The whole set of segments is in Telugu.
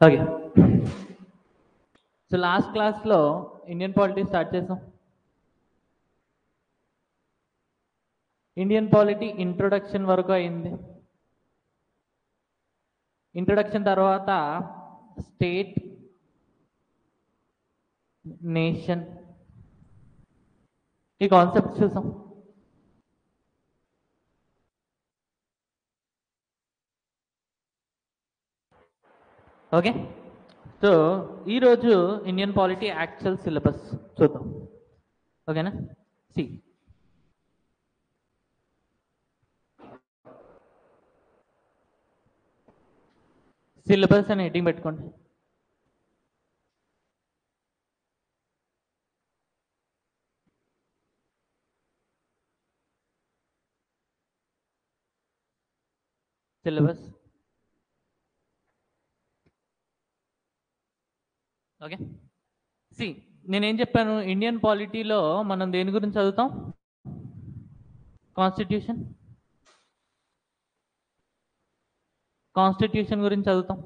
ఓకే. సో లాస్ట్ క్లాస్లో ఇండియన్ పాలిటీ స్టార్ట్ చేసాం. ఇండియన్ పాలిటీ ఇంట్రొడక్షన్ వరకు అయింది. ఇంట్రొడక్షన్ తర్వాత స్టేట్, నేషన్ ఈ కాన్సెప్ట్ చూసాం. ఓకే. సో ఈరోజు ఇండియన్ పాలిటీ యాక్చువల్ సిలబస్ చూద్దాం. ఓకేనా? సి సిలబస్ అని హెడ్డింగ్ పెట్టుకోండి. సిలబస్. ఓకే. సి నేనేం చెప్పాను, ఇండియన్ పాలిటీలో మనం దేని గురించి చదువుతాం? కాన్స్టిట్యూషన్. కాన్స్టిట్యూషన్ గురించి చదువుతాం.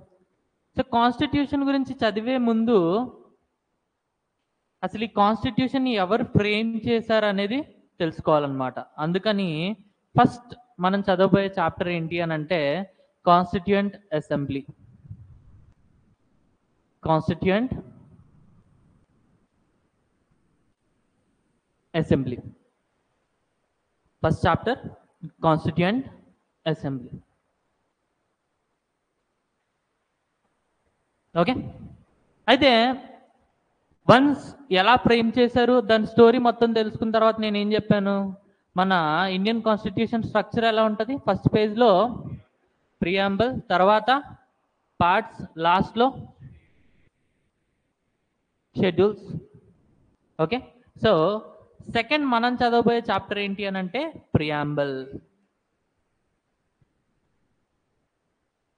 సో కాన్స్టిట్యూషన్ గురించి చదివే ముందు అసలు ఈ కాన్స్టిట్యూషన్ ఎవరు ఫ్రేమ్ చేశారు అనేది తెలుసుకోవాలన్నమాట. అందుకని ఫస్ట్ మనం చదవబోయే చాప్టర్ ఏంటి అని అంటే constituent assembly. Constituent assembly first chapter, constituent assembly. Okay. అయితే వన్స్ ఎలా ఫ్రేమ్ చేశారు దాని స్టోరీ మొత్తం తెలుసుకున్న తర్వాత నేను ఏం చెప్పాను, మన ఇండియన్ కాన్స్టిట్యూషన్ స్ట్రక్చర్ ఎలా ఉంటుంది? ఫస్ట్ పేజ్లో ప్రియాంబుల్, తర్వాత పార్ట్స్, లాస్ట్లో షెడ్యూల్స్. ఓకే. సో సెకండ్ మనం చదవబోయే చాప్టర్ ఏంటి అని అంటే ప్రియాంబుల్.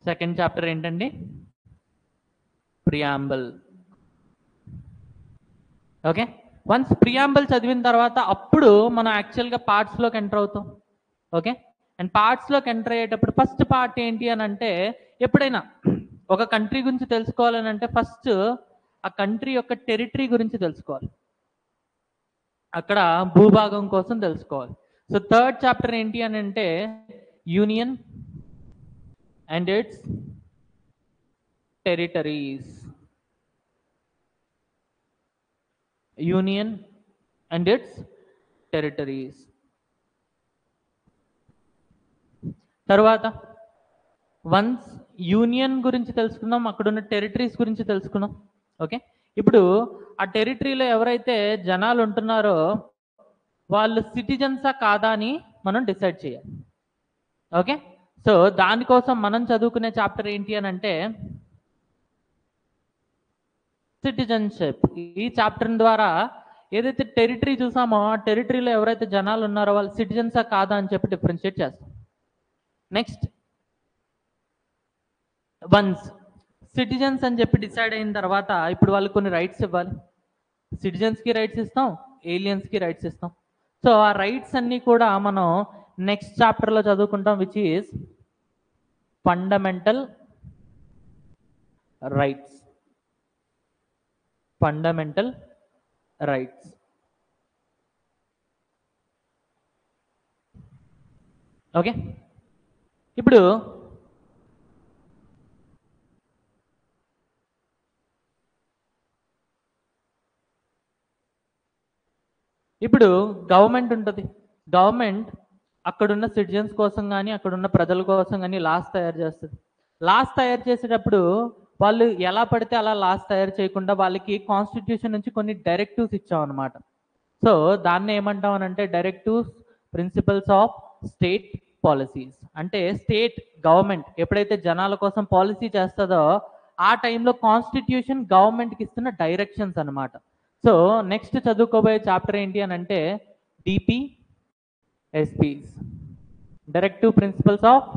సెకండ్ చాప్టర్ ఏంటండి? ప్రియాంబుల్. ఓకే. వన్స్ ప్రియాంబుల్ చదివిన తర్వాత అప్పుడు మనం యాక్చువల్గా పార్ట్స్లోకి ఎంటర్ అవుతాం. ఓకే. అండ్ పార్ట్స్లోకి ఎంటర్ అయ్యేటప్పుడు ఫస్ట్ పార్ట్ ఏంటి అని అంటే, ఎప్పుడైనా ఒక కంట్రీ గురించి తెలుసుకోవాలని అంటే ఫస్ట్ ఆ కంట్రీ యొక్క టెరిటరీ గురించి తెలుసుకోవాలి, అక్కడ భూభాగం కోసం తెలుసుకోవాలి. సో థర్డ్ చాప్టర్ ఏంటి అని అంటే union and its territories. Union and its territories. తర్వాత వన్స్ యూనియన్ గురించి తెలుసుకున్నాం, అక్కడున్న టెరిటరీస్ గురించి తెలుసుకున్నాం. ఓకే. ఇప్పుడు ఆ టెరిటరీలో ఎవరైతే జనాలు ఉంటున్నారో వాళ్ళు సిటిజన్సా కాదా అని మనం డిసైడ్ చేయాలి. ఓకే. సో దానికోసం మనం చదువుకునే చాప్టర్ ఏంటి అని అంటే సిటిజన్షిప్. ఈ చాప్టర్ ద్వారా ఏదైతే టెరిటరీ చూసామో ఆ టెరిటరీలో ఎవరైతే జనాలు ఉన్నారో వాళ్ళు సిటిజన్సా కాదా అని చెప్పి డిఫరెన్షియేట్ చేస్తాం. నెక్స్ట్ వన్స్ సిటిజన్స్ అని చెప్పి డిసైడ్ అయిన తర్వాత ఇప్పుడు వాళ్ళకి కొన్ని రైట్స్ ఇవ్వాలి. సిటిజన్స్కి రైట్స్ ఇస్తాం, ఏలియన్స్కి రైట్స్ ఇస్తాం. సో ఆ రైట్స్ అన్నీ కూడా మనం నెక్స్ట్ చాప్టర్లో చదువుకుంటాం, which is fundamental rights. Fundamental rights. Okay. ఇప్పుడు ఇప్పుడు గవర్నమెంట్ ఉంటుంది. గవర్నమెంట్ అక్కడున్న సిటిజన్స్ కోసం కానీ అక్కడున్న ప్రజల కోసం కానీ లాస్ తయారు చేస్తుంది. లాస్ తయారు చేసేటప్పుడు వాళ్ళు ఎలా పడితే అలా లాస్ తయారు చేయకుండా వాళ్ళకి కాన్స్టిట్యూషన్ నుంచి కొన్ని డైరెక్టివ్స్ ఇచ్చాం అనమాట. సో దాన్ని ఏమంటాం అని అంటే directives, principles of state policies. అంటే స్టేట్ గవర్నమెంట్ ఎప్పుడైతే జనాల కోసం పాలసీ చేస్తుందో ఆ టైంలో కాన్స్టిట్యూషన్ గవర్నమెంట్కి ఇస్తున్న డైరెక్షన్స్ అనమాట. సో నెక్స్ట్ చదువుకోబోయే చాప్టర్ ఏంటి అని అంటే DPSPs, directive principles of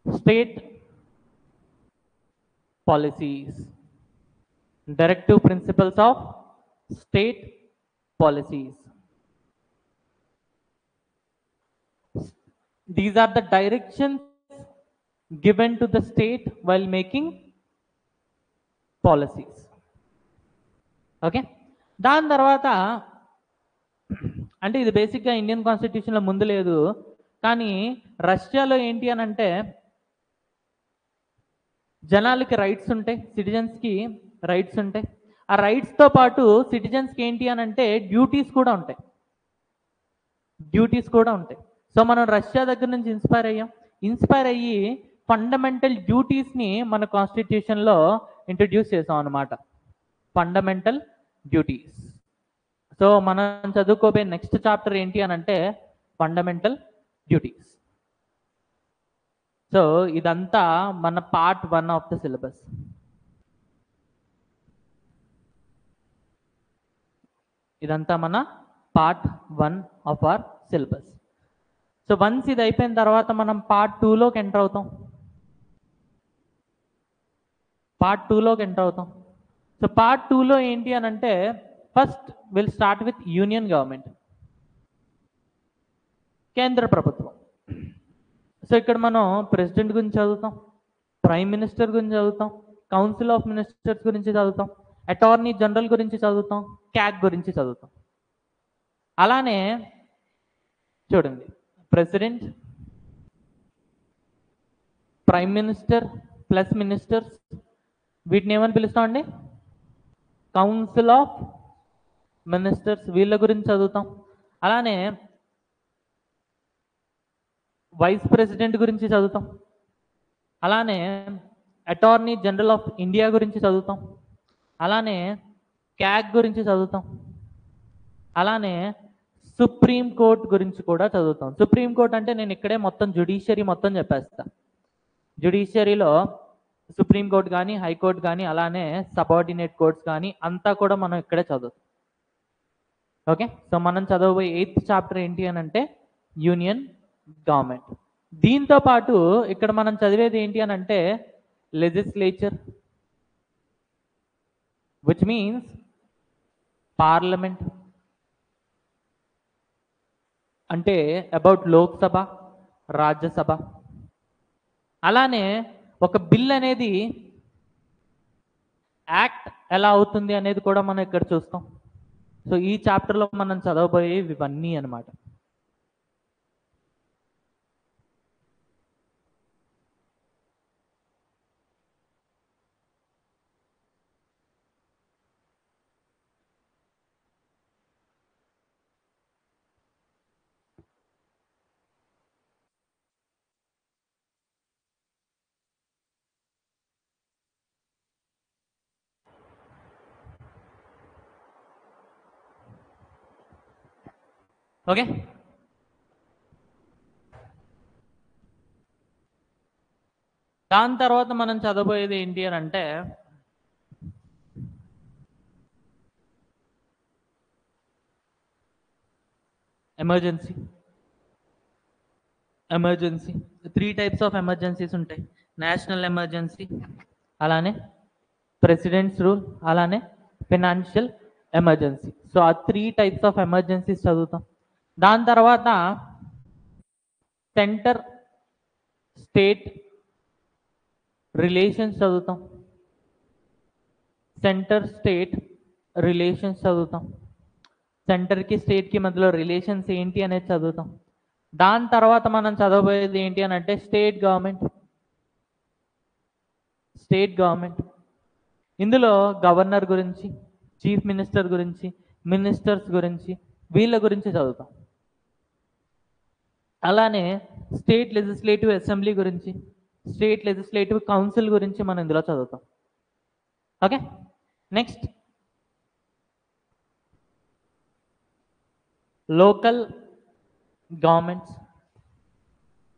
state policies. Directive principles of state policies. These are the directions given to the state while making policies. Okay, దాని తర్వాత అంటే ఇది బేసిక్గా ఇండియన్ కాన్స్టిట్యూషన్లో ముందు లేదు, కానీ రష్యాలో ఏంటి అని అంటే జనాలకి రైట్స్ ఉంటాయి, సిటిజన్స్కి రైట్స్ ఉంటాయి. ఆ రైట్స్తో పాటు సిటిజన్స్కి ఏంటి అని అంటే డ్యూటీస్ కూడా ఉంటాయి. సో మనం రష్యా దగ్గర నుంచి ఇన్స్పైర్ అయ్యి ఫండమెంటల్ డ్యూటీస్ని మన కాన్స్టిట్యూషన్లో ఇంట్రడ్యూస్ చేసాం అనమాట. Fundamental duties. సో మనం చదువుకోబోయే నెక్స్ట్ చాప్టర్ ఏంటి అని అంటే ఫండమెంటల్ డ్యూటీస్. సో ఇదంతా మన పార్ట్ 1 ఆఫ్ ద సిలబస్. ఇదంతా మన part 1 of our syllabus. So once ఇది అయిపోయిన తర్వాత మనం పార్ట్ 2లోకి ఎంటర్ అవుతాం. సో పార్ట్ 2లో ఏంటి అని అంటే first will start with union government, కేంద్ర ప్రభుత్వం. సో ఇక్కడ మనం ప్రెసిడెంట్ గురించి చదువుతాం, ప్రైమ్ మినిస్టర్ గురించి చదువుతాం, కౌన్సిల్ ఆఫ్ మినిస్టర్స్ గురించి చదువుతాం, అటార్నీ జనరల్ గురించి చదువుతాం, క్యాగ్ గురించి చదువుతాం. అలానే చూడండి, president, prime minister plus ministers, వీటిని ఏమని పిలుస్తామండి? కౌన్సిల్ ఆఫ్ మినిస్టర్స్, వీళ్ళ గురించి చదువుతాం. అలానే వైస్ ప్రెసిడెంట్ గురించి చదువుతాం. అలానే అటార్నీ జనరల్ ఆఫ్ ఇండియా గురించి చదువుతాం. అలానే క్యాగ్ గురించి చదువుతాం. అలానే సుప్రీం కోర్ట్ గురించి కూడా చదువుతాం. సుప్రీం కోర్ట్ అంటే నేను ఇక్కడే మొత్తం జ్యుడిషియరీ మొత్తం చెప్పేస్తా. జ్యుడిషియరీలో సుప్రీం కోర్ట్ కానీ, హైకోర్టు కానీ, అలానే సబార్డినేట్ కోర్ట్స్ కానీ అంతా కూడా మనం ఇక్కడే చదువుతాం. ఓకే, సో మనం చదవబోయే 8th చాప్టర్ ఏంటి అని అంటే యూనియన్ గవర్నమెంట్. దీంతో పాటు ఇక్కడ మనం చదివేది ఏంటి అని అంటే లెజిస్లేచర్, విచ్ మీన్స్ పార్లమెంట్, అంటే అబౌట్ లోక్సభ, రాజ్యసభ. అలానే ఒక బిల్ అనేది యాక్ట్ ఎలా అవుతుంది అనేది కూడా మనం ఇక్కడ చూస్తాం. సో ఈ చాప్టర్లో మనం చదవబోయేవి ఇవన్నీ అనమాట. ఓకే, దాని తర్వాత మనం చదవబోయేది ఏంటి అని అంటే ఎమర్జెన్సీ. 3 టైప్స్ ఆఫ్ ఎమర్జెన్సీస్ ఉంటాయి. నేషనల్ ఎమర్జెన్సీ, అలానే ప్రెసిడెంట్స్ రూల్, అలానే ఫైనాన్షియల్ ఎమర్జెన్సీ. సో ఆ 3 టైప్స్ ఆఫ్ ఎమర్జెన్సీస్ చదువుతాం. దాని తర్వాత సెంటర్ స్టేట్ రిలేషన్స్ చదువుతాం. సెంటర్కి స్టేట్కి మధ్యలో రిలేషన్స్ ఏంటి అనేది చదువుతాం. దాని తర్వాత మనం చదవబోయేది ఏంటి అని అంటే స్టేట్ గవర్నమెంట్. ఇందులో గవర్నర్ గురించి, చీఫ్ మినిస్టర్ గురించి, మినిస్టర్స్ గురించి, వీళ్ళ గురించి చదువుతాం. అలానే స్టేట్ లెజిస్లేటివ్ అసెంబ్లీ గురించి, స్టేట్ లెజిస్లేటివ్ కౌన్సిల్ గురించి మనం ఇందులో చదువుతాం. ఓకే, నెక్స్ట్ లోకల్ గవర్నమెంట్స్,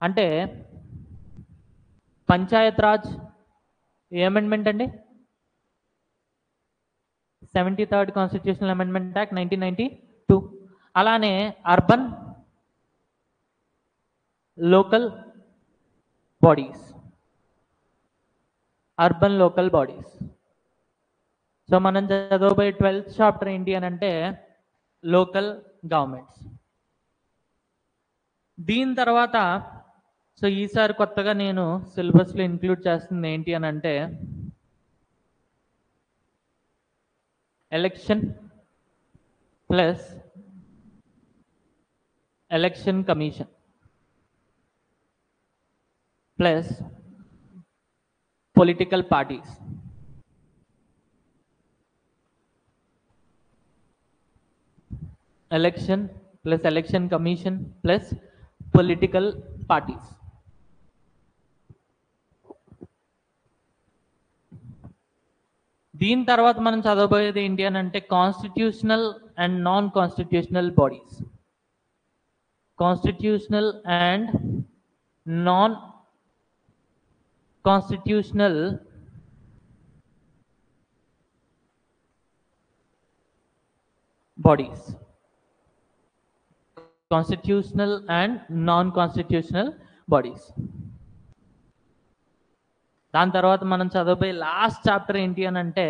అంటే పంచాయత్ రాజ్ ఏ అమెండ్మెంట్ అండి? 73rd constitutional amendment act 1992. అలానే అర్బన్ లోకల్ బాడీస్. సో మనం చదవబోయే 12th చాప్టర్ ఏంటి అని అంటే లోకల్ గవర్నమెంట్స్. దీని తర్వాత సో ఈసారి కొత్తగా నేను సిలబస్లో ఇంక్లూడ్ చేస్తుంది ఏంటి అని అంటే election plus election commission plus political parties. Election plus election commission plus political parties. దీని తర్వాత మనం చదవబోయేది ఏంటి అని అంటే constitutional and non constitutional bodies. Constitutional and non constitutional bodies. Constitutional and non constitutional bodies. దాని తర్వాత మనం చదవబోయే లాస్ట్ చాప్టర్ ఏంటి అని అంటే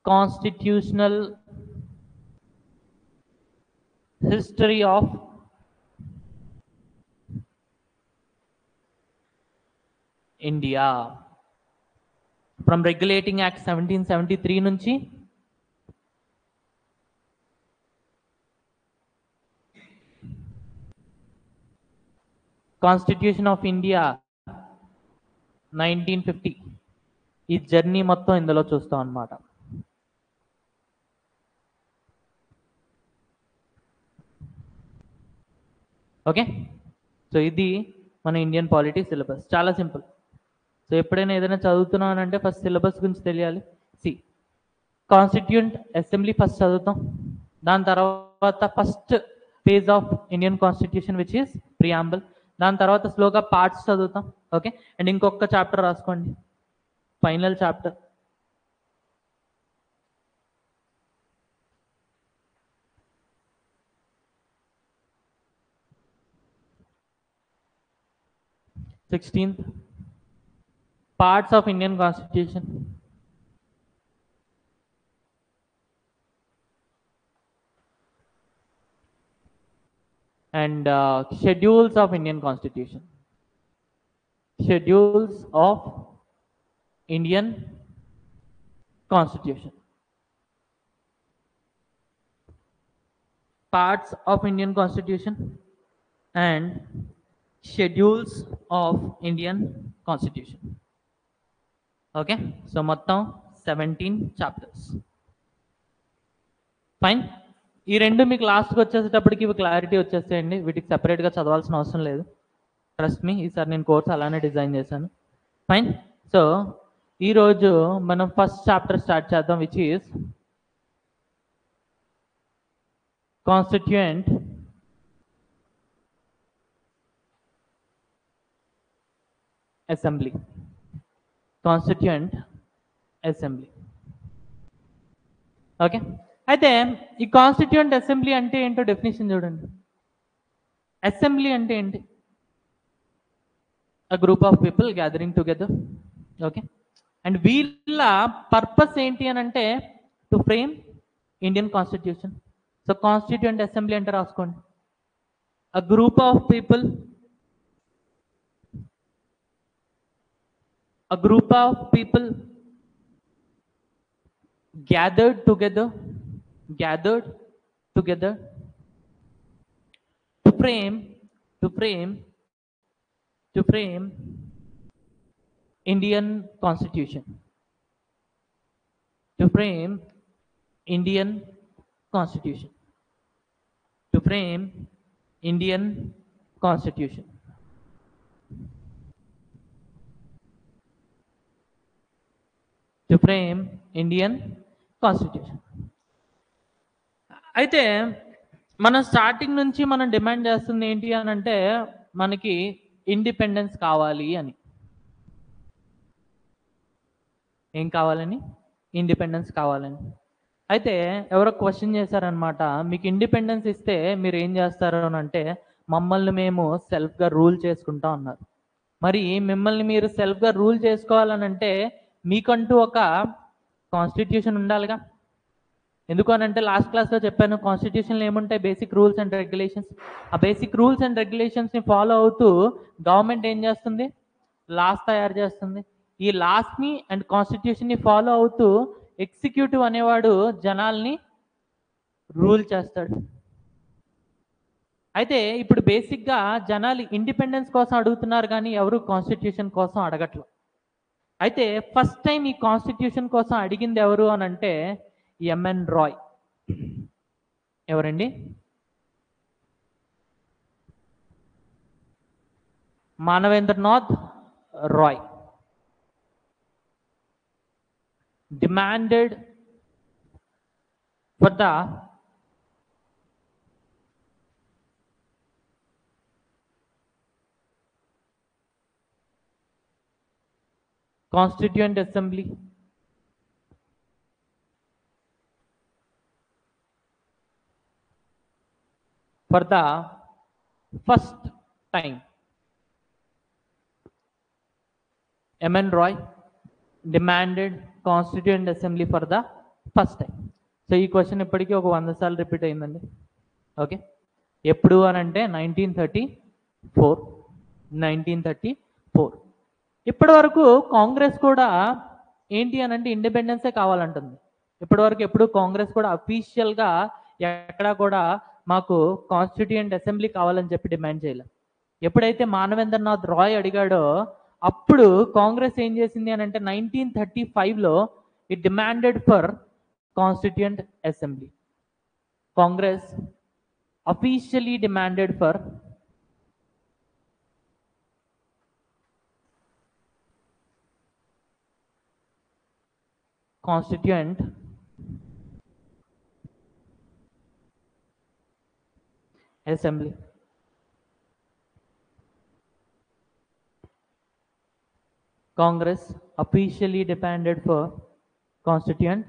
constitutional history of India from regulating act 1773 నుంచి కాన్స్టిట్యూషన్ ఆఫ్ ఇండియా 1950. ఈ జర్నీ మొత్తం ఇందులో చూస్తాం అన్నమాట. ఓకే, సో ఇది మన ఇండియన్ పాలిటీ సిలబస్. చాలా సింపుల్. సో ఎప్పుడైనా ఏదైనా చదువుతున్నాను అంటే ఫస్ట్ సిలబస్ గురించి తెలియాలి. కాన్స్టిట్యూంట్ అసెంబ్లీ ఫస్ట్ చదువుతాం. దాని తర్వాత first page of Indian constitution which is preamble. దాని తర్వాత స్లోగా పార్ట్స్ చదువుతాం. ఓకే, అండ్ ఇంకొక చాప్టర్ రాసుకోండి, final chapter. Sixteenth parts of Indian constitution. And schedules of Indian Constitution. Schedules of Indian Constitution. Parts of Indian Constitution and schedules of Indian Constitution. Okay, so మొత్తం 17 chapters. Fine. ఈ రెండు మీకు లాస్ట్కి వచ్చేసేటప్పటికి ఇవి క్లారిటీ వచ్చేస్తాయండి. వీటికి సెపరేట్గా చదవాల్సిన అవసరం లేదు. ట్రస్ట్ మీ, ఈసారి నేను కోర్స్ అలానే డిజైన్ చేశాను. ఫైన్. సో ఈరోజు మనం ఫస్ట్ చాప్టర్ స్టార్ట్ చేద్దాం, which is constituent assembly. Constituent assembly. Okay, అయితే ఈ కాన్స్టిట్యూయెంట్ అసెంబ్లీ అంటే ఏంటో డెఫినేషన్ చూడండి. అసెంబ్లీ అంటే ఏంటి? a group of people gathering together. Okay, and వీళ్ళ పర్పస్ ఏంటి అని అంటే to frame Indian constitution. So constituent assembly అంటే రాసుకోండి, a group of people, a group of people gathered together to frame Indian Constitution. To frame Indian Constitution. To frame Indian Constitution. To frame Indian Constitution. అయితే మనం స్టార్టింగ్ నుంచి మనం డిమాండ్ చేస్తుంది ఏంటి అని అంటే మనకి ఇండిపెండెన్స్ కావాలి అని. ఏం కావాలని? ఇండిపెండెన్స్ కావాలని. అయితే ఎవరో క్వశ్చన్ చేశారనమాట, మీకు ఇండిపెండెన్స్ ఇస్తే మీరు ఏం చేస్తారు అని అంటే మమ్మల్ని మేము సెల్ఫ్గా రూల్ చేసుకుంటాం అన్నారు. మరి మిమ్మల్ని మీరు సెల్ఫ్గా రూల్ చేసుకోవాలని అంటే మీకంటూ ఒక కాన్స్టిట్యూషన్ ఉండాలిగా. ఎందుకు అని అంటే లాస్ట్ క్లాస్లో చెప్పాను, కాన్స్టిట్యూషన్లో ఏముంటాయి, బేసిక్ రూల్స్ అండ్ రెగ్యులేషన్స్. ఆ బేసిక్ రూల్స్ అండ్ రెగ్యులేషన్స్ని ఫాలో అవుతూ గవర్నమెంట్ ఏం చేస్తుంది, లాస్ తయారు చేస్తుంది. ఈ లాస్ని అండ్ కాన్స్టిట్యూషన్ని ఫాలో అవుతూ ఎగ్జిక్యూటివ్ అనేవాడు జనాల్ని రూల్ చేస్తాడు. అయితే ఇప్పుడు బేసిక్గా జనాలు ఇండిపెండెన్స్ కోసం అడుగుతున్నారు, కానీ ఎవరు కాన్స్టిట్యూషన్ కోసం అడగట్ల. అయితే ఫస్ట్ టైం ఈ కాన్స్టిట్యూషన్ కోసం అడిగింది ఎవరు అని అంటే ఎంఎన్ రాయ్. ఎవరండి? Manavendranath Roy demanded for the Constituent Assembly for the first time. M.N. Roy demanded Constituent Assembly for the first time. So ఈ క్వశ్చన్ ఇప్పటికీ ఒక 100 సార్లు రిపీట్ అయిందండి. ఓకే, ఎప్పుడు అని అంటే 1934. ఇప్పటి వరకు కాంగ్రెస్ కూడా ఏంటి అని అంటే ఇండిపెండెన్సే కావాలంటుంది. ఇప్పటి వరకు ఎప్పుడు కాంగ్రెస్ కూడా అఫీషియల్గా ఎక్కడా కూడా మాకు కాన్స్టిట్యూయెంట్ అసెంబ్లీ కావాలని చెప్పి డిమాండ్ చేయలేదు. ఎప్పుడైతే మానవేంద్రనాథ్ రాయ్ అడిగాడో అప్పుడు కాంగ్రెస్ ఏం చేసింది అని అంటే 1935లో it demanded for constituent assembly. Congress officially demanded for Constituent Assembly. Congress officially demanded for Constituent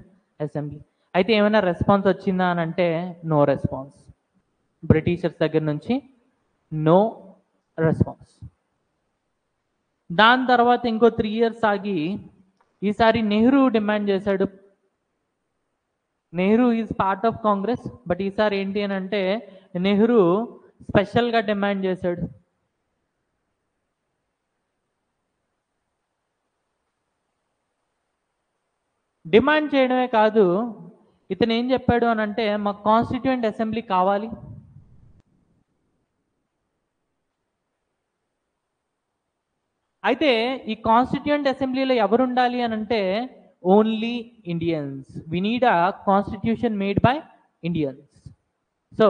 Assembly. అయితే ఏమైనా రెస్పాన్స్ వచ్చిందా అని అంటే నో రెస్పాన్స్. బ్రిటిషర్స్ దగ్గర నుంచి నో రెస్పాన్స్. దాని తర్వాత ఇంకో 3 years ఆగి ఈసారి నెహ్రూ డిమాండ్ చేశాడు. Nehru is part of Congress, but ఈసారి ఏంటి అని అంటే నెహ్రూ స్పెషల్గా డిమాండ్ చేశాడు. డిమాండ్ చేయడమే కాదు, ఇతను ఏం చెప్పాడు అని అంటే మాకు కాన్స్టిట్యూయెంట్ అసెంబ్లీ కావాలి. అయితే ఈ కాన్స్టిట్యూయెంట్ అసెంబ్లీలో ఎవరు ఉండాలి అని అంటే only Indians. We need a constitution made by Indians. So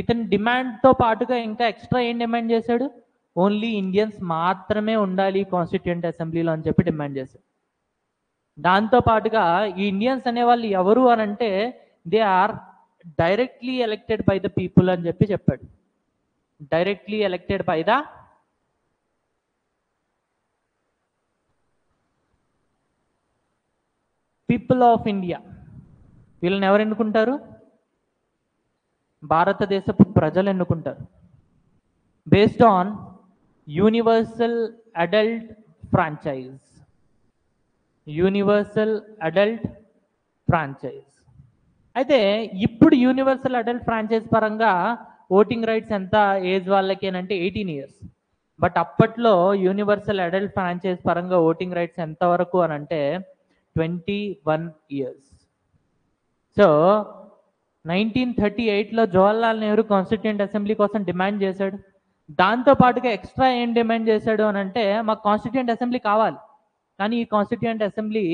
ఇతని డిమాండ్తో పాటుగా ఇంకా ఎక్స్ట్రా ఏం డిమాండ్ చేశాడు, ఓన్లీ ఇండియన్స్ మాత్రమే ఉండాలి కాన్స్టిట్యూయెంట్ అసెంబ్లీలో అని చెప్పి డిమాండ్ చేశాడు. దాంతో పాటుగా ఈ ఇండియన్స్ అనే వాళ్ళు ఎవరు అని అంటే they are directly elected by the people అని చెప్పి చెప్పాడు. Directly elected by the people of India. వీళ్ళని ఎవరు ఎన్నుకుంటారు, భారతదేశపు ప్రజలు ఎన్నుకుంటారు. Based on universal adult franchise. Universal adult franchise. అయితే ఇప్పుడు యూనివర్సల్ అడల్ట్ ఫ్రాంచైజ్ పరంగా ఓటింగ్ రైట్స్ ఎంత ఏజ్ వాళ్ళకి అని అంటే 18 years. బట్ అప్పట్లో యూనివర్సల్ అడల్ట్ ఫ్రాంచైజ్ పరంగా ఓటింగ్ రైట్స్ ఎంత వరకు అని అంటే 21 years. సో 1938లో జవహర్లాల్ నెహ్రూ కాన్స్టిట్యూయెంట్ అసెంబ్లీ కోసం డిమాండ్ చేశాడు. దాంతో పాటుగా ఎక్స్ట్రా ఏం డిమాండ్ చేశాడు అని అంటే మాకు కాన్స్టిట్యూయెంట్ అసెంబ్లీ కావాలి, కానీ ఈ కాన్స్టిట్యూయెంట్ అసెంబ్లీ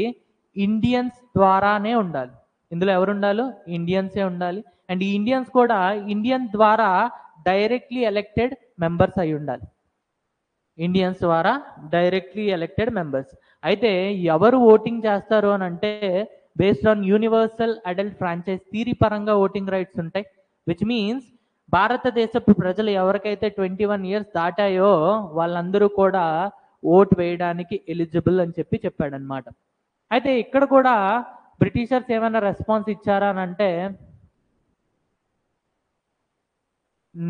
ఇండియన్స్ ద్వారానే ఉండాలి. ఇందులో ఎవరు ఉండాలి, ఇండియన్సే ఉండాలి. అండ్ ఈ ఇండియన్స్ కూడా ఇండియన్ ద్వారా డైరెక్ట్లీ ఎలక్టెడ్ మెంబర్స్ అయి ఉండాలి. ఇండియన్స్ ద్వారా డైరెక్ట్లీ ఎలక్టెడ్ మెంబర్స్. అయితే ఎవరు ఓటింగ్ చేస్తారు అని అంటే based on universal adult franchise theory పరంగా ఓటింగ్ రైట్స్ ఉంటాయి. విచ్ మీన్స్ భారతదేశపు ప్రజలు ఎవరికైతే 21 years దాటాయో వాళ్ళందరూ కూడా ఓట్ వేయడానికి ఎలిజిబుల్ అని చెప్పి చెప్పాడనమాట. అయితే ఇక్కడ కూడా బ్రిటిషర్స్ ఏమైనా రెస్పాన్స్ ఇచ్చారా అని అంటే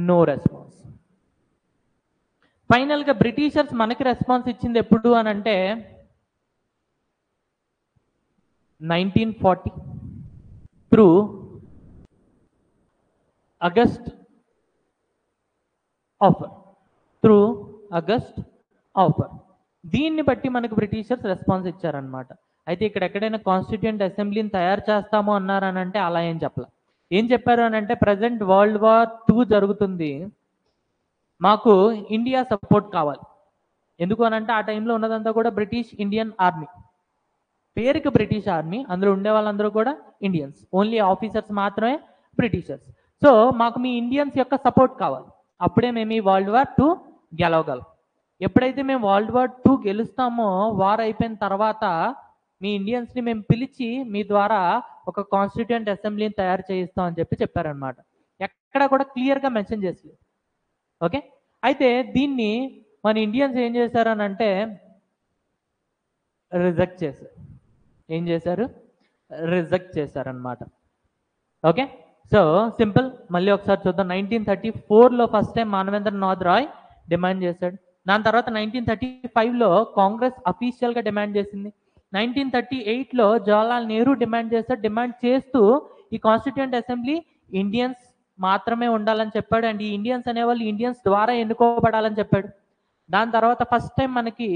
నో రెస్పాన్స్. ఫైనల్గా బ్రిటిషర్స్ మనకి రెస్పాన్స్ ఇచ్చింది ఎప్పుడు అని అంటే 1940. Through August offer. Through August offer. దీన్ని బట్టి మనకు బ్రిటిషర్స్ రెస్పాన్స్ ఇచ్చారనమాట. అయితే ఇక్కడ ఎక్కడైనా కాన్స్టిట్యూయెంట్ అసెంబ్లీని తయారు చేస్తాము అన్నారని అంటే అలా ఏం చెప్పలే. ఏం చెప్పారు అని అంటే ప్రజెంట్ వరల్డ్ వార్ 2 జరుగుతుంది, మాకు ఇండియా సపోర్ట్ కావాలి. ఎందుకు అని అంటే ఆ టైంలో ఉన్నదంతా కూడా బ్రిటిష్ ఇండియన్ ఆర్మీ, పేరుకి బ్రిటిష్ ఆర్మీ, అందులో ఉండే వాళ్ళందరూ కూడా ఇండియన్స్, ఓన్లీ ఆఫీసర్స్ మాత్రమే బ్రిటిషర్స్. సో మాకు మీ ఇండియన్స్ యొక్క సపోర్ట్ కావాలి, అప్పుడే మేము ఈ వరల్డ్ వార్ 2 గెలవగలం. ఎప్పుడైతే మేము వరల్డ్ వార్ 2 గెలుస్తామో వార్ అయిపోయిన తర్వాత మీ ఇండియన్స్ని మేము పిలిచి మీ ద్వారా ఒక కాన్స్టిట్యూయెంట్ అసెంబ్లీని తయారు చేయిస్తాం అని చెప్పారనమాట. ఎక్కడ కూడా క్లియర్గా మెన్షన్ చేసలేదు. ఓకే, అయితే దీన్ని మన ఇండియన్స్ ఏం చేశారని అంటే రిజెక్ట్ చేశారు. ఏం చేశారు? రిజెక్ట్ చేశారనమాట. Okay, so simple. మళ్ళీ ఒకసారి చూద్దాం. 1934లో first time Manavendranath Roy demand చేశాడు. దాని తర్వాత 1935లో కాంగ్రెస్ అఫీషియల్గా డిమాండ్ చేసింది. 1938లో జవహర్లాల్ నెహ్రూ డిమాండ్ చేశాడు. డిమాండ్ చేస్తూ ఈ కాన్స్టిట్యూయెంట్ అసెంబ్లీ ఇండియన్స్ మాత్రమే ఉండాలని చెప్పాడు. అండ్ ఈ ఇండియన్స్ అనేవాళ్ళు ఇండియన్స్ ద్వారా ఎన్నుకోబడాలని చెప్పాడు. దాని తర్వాత ఫస్ట్ టైం మనకి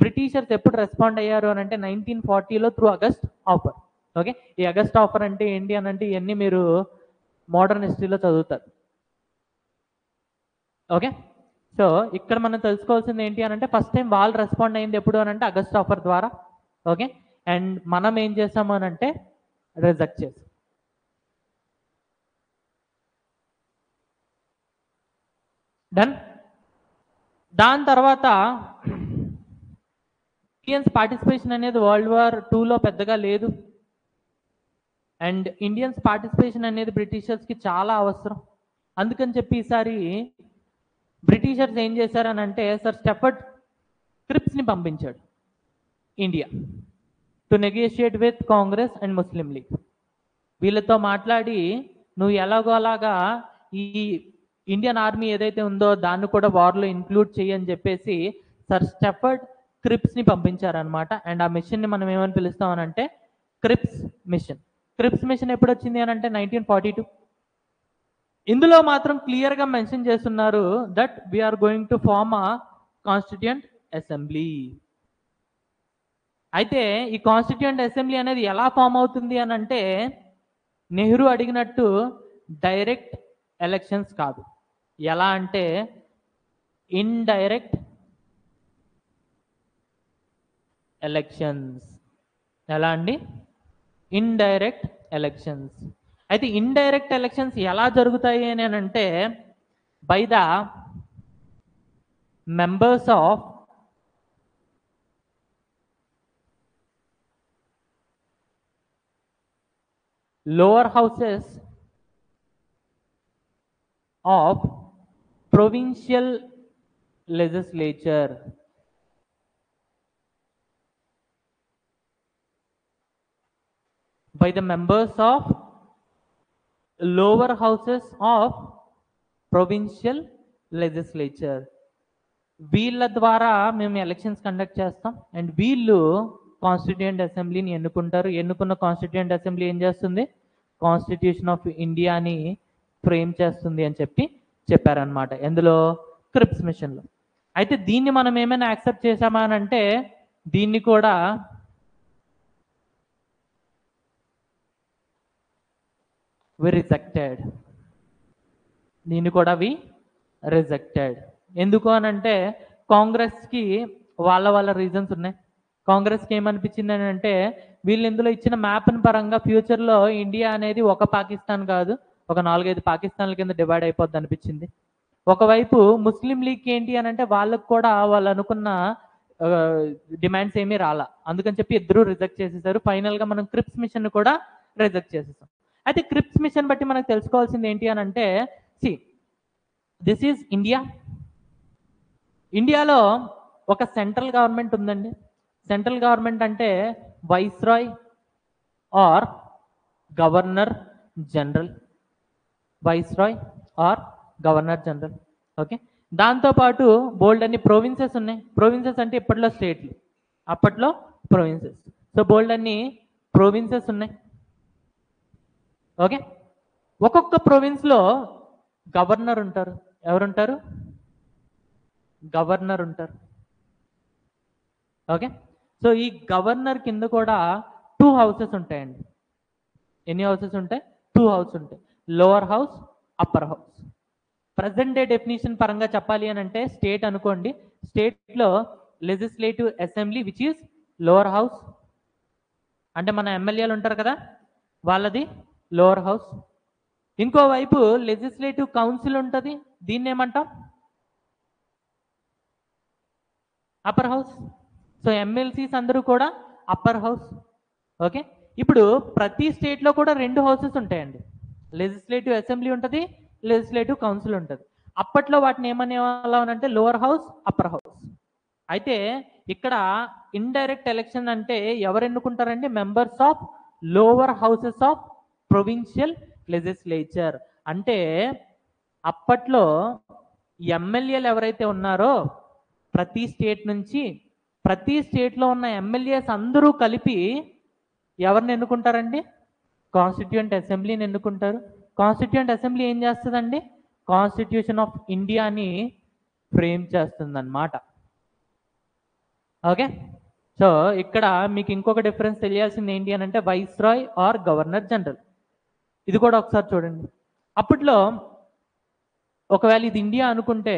బ్రిటిషర్స్ ఎప్పుడు రెస్పాండ్ అయ్యారు అని అంటే 1940లో త్రూ అగస్ట్ ఆఫర్. ఓకే, ఈ అగస్ట్ ఆఫర్ అంటే ఏంటి అని అంటే ఇవన్నీ మీరు మోడర్న్ హిస్టరీలో చదువుతారు. ఓకే, సో ఇక్కడ మనం తెలుసుకోవాల్సింది ఏంటి అని అంటే ఫస్ట్ టైం వాళ్ళు రెస్పాండ్ అయింది ఎప్పుడు అని అంటే అగస్ట్ ఆఫర్ ద్వారా. ఓకే, అండ్ మనం ఏం చేసాము అని అంటే రిజెక్ట్ చేసాం. డన్. దాని తర్వాత ఇండియన్స్ పార్టిసిపేషన్ అనేది వరల్డ్ వార్ 2లో పెద్దగా లేదు. అండ్ ఇండియన్స్ పార్టిసిపేషన్ అనేది బ్రిటిషర్స్కి చాలా అవసరం. అందుకని చెప్పి ఈసారి బ్రిటిషర్స్ ఏం చేశారని అంటే సర్ స్టెఫర్డ్ క్రిప్స్ని పంపించాడు India to negotiate with Congress and Muslim league. వీళ్ళతో మాట్లాడి నువ్వు ఎలాగో అలాగా ఈ ఇండియన్ ఆర్మీ ఏదైతే ఉందో దాన్ని కూడా వార్లో ఇంక్లూడ్ చేయని చెప్పేసి సర్ స్టెఫర్డ్ క్రిప్స్ని పంపించారనమాట. అండ్ ఆ మిషన్ని మనం ఏమని పిలుస్తామనంటే క్రిప్స్ మిషన్. క్రిప్స్ మిషన్ ఎప్పుడు వచ్చింది అని అంటే 1942. ఇందులో మాత్రం క్లియర్గా మెన్షన్ చేస్తున్నారు that we are going to form a constituent assembly. అయితే ఈ కాన్స్టిట్యూయెంట్ అసెంబ్లీ అనేది ఎలా ఫామ్ అవుతుంది అని అంటే నెహ్రూ అడిగినట్టు డైరెక్ట్ ఎలక్షన్స్ కాదు. ఎలా అంటే ఇండైరెక్ట్ ఎలక్షన్స్. ఎలా అండి? Indirect elections. అయితే ఇండైరెక్ట్ ఎలక్షన్స్ ఎలా జరుగుతాయి అని అంటే by the members of lower houses of provincial legislature. By the members of lower houses of provincial legislature. వీళ్ళ ద్వారా మేము ఎలక్షన్స్ కండక్ట్ చేస్తాం అండ్ వీళ్ళు కాన్స్టిట్యూయెంట్ అసెంబ్లీని ఎన్నుకుంటారు. ఎన్నుకున్న కాన్స్టిట్యూయెంట్ అసెంబ్లీ ఏం చేస్తుంది? కాన్స్టిట్యూషన్ ఆఫ్ ఇండియాని ఫ్రేమ్ చేస్తుంది అని చెప్పారనమాట. ఎందులో? క్రిప్స్ మిషన్లో. అయితే దీన్ని మనం ఏమైనా యాక్సెప్ట్ చేసామా అని అంటే దీన్ని కూడా వి రిజెక్టెడ్. దీన్ని కూడా వి రిజెక్టెడ్. ఎందుకు అని అంటే కాంగ్రెస్కి వాళ్ళ రీజన్స్ ఉన్నాయి. కాంగ్రెస్కి ఏమనిపించింది అని అంటే వీళ్ళు ఇందులో ఇచ్చిన మ్యాప్ని పరంగా ఫ్యూచర్లో ఇండియా అనేది ఒక పాకిస్తాన్ కాదు, ఒక 4-5 పాకిస్తాన్ల కింద డివైడ్ అయిపోద్ది అనిపించింది. ఒకవైపు ముస్లిం లీగ్కి ఏంటి అని అంటే వాళ్ళకు కూడా వాళ్ళు అనుకున్న డిమాండ్స్ ఏమీ రాలా. అందుకని చెప్పి ఇద్దరు రిజెక్ట్ చేసేసారు. ఫైనల్గా మనం క్రిప్స్ మిషన్ కూడా రిజెక్ట్ చేసేసాం. అయితే క్రిప్స్ మిషన్ బట్టి మనకు తెలుసుకోవాల్సింది ఏంటి అని అంటే దిస్ ఈజ్ ఇండియా. ఇండియాలో ఒక సెంట్రల్ గవర్నమెంట్ ఉందండి. సెంట్రల్ గవర్నమెంట్ అంటే viceroy or governor general. Viceroy or governor general. Okay, దాంతోపాటు బోల్డ్ అన్ని ప్రొవిన్సెస్ ఉన్నాయి. ప్రొవిన్సెస్ అంటే ఇప్పట్లో స్టేట్లు, అప్పట్లో ప్రొవిన్సెస్. సో బోల్డ్ అన్ని ప్రొవిన్సెస్ ఉన్నాయి. ఓకే, ఒక్కొక్క ప్రొవిన్స్లో గవర్నర్ ఉంటారు. ఎవరుంటారు? గవర్నర్ ఉంటారు. ఓకే, సో ఈ గవర్నర్ కింద కూడా 2 హౌసెస్ ఉంటాయండి. ఎన్ని హౌసెస్ ఉంటాయి? 2 హౌస్ ఉంటాయి, lower house, upper house. Present day definition పరంగా చెప్పాలి అని అంటే స్టేట్ అనుకోండి, స్టేట్లో legislative assembly which is lower house, అంటే మన ఎమ్మెల్యేలు ఉంటారు కదా, వాళ్ళది లోవర్ హౌస్. ఇంకోవైపు లెజిస్లేటివ్ కౌన్సిల్ ఉంటుంది, దీన్ని ఏమంటాం? Upper house. సో ఎమ్మెల్సీస్ అందరూ కూడా అప్పర్ హౌస్. ఓకే, ఇప్పుడు ప్రతి స్టేట్లో కూడా 2 హౌసెస్ ఉంటాయండి, లెజిస్లేటివ్ అసెంబ్లీ ఉంటుంది, లెజిస్లేటివ్ కౌన్సిల్ ఉంటుంది. అప్పట్లో వాటిని ఏమనేవాళ్ళం అంటే లోవర్ హౌస్, అప్పర్ హౌస్. అయితే ఇక్కడ ఇండైరెక్ట్ ఎలక్షన్ అంటే ఎవరు ఎన్నుకుంటారండి? Members of lower houses of provincial legislature. అంటే అప్పట్లో ఎమ్మెల్యేలు ఎవరైతే ఉన్నారో ప్రతి స్టేట్ నుంచి, ప్రతి స్టేట్లో ఉన్న ఎమ్మెల్యేస్ అందరూ కలిపి ఎవరిని ఎన్నుకుంటారండి? కాన్స్టిట్యూయెంట్ అసెంబ్లీని ఎన్నుకుంటారు. కాన్స్టిట్యూయెంట్ అసెంబ్లీ ఏం చేస్తుందండి? కాన్స్టిట్యూషన్ ఆఫ్ ఇండియాని ఫ్రేమ్ చేస్తుందన్నమాట. ఓకే, సో ఇక్కడ మీకు ఇంకొక డిఫరెన్స్ తెలియాల్సింది ఏంటి అని అంటే వైస్రాయ్ ఆర్ గవర్నర్ జనరల్. ఇది కూడా ఒకసారి చూడండి. అప్పట్లో ఒకవేళ ఇది ఇండియా అనుకుంటే,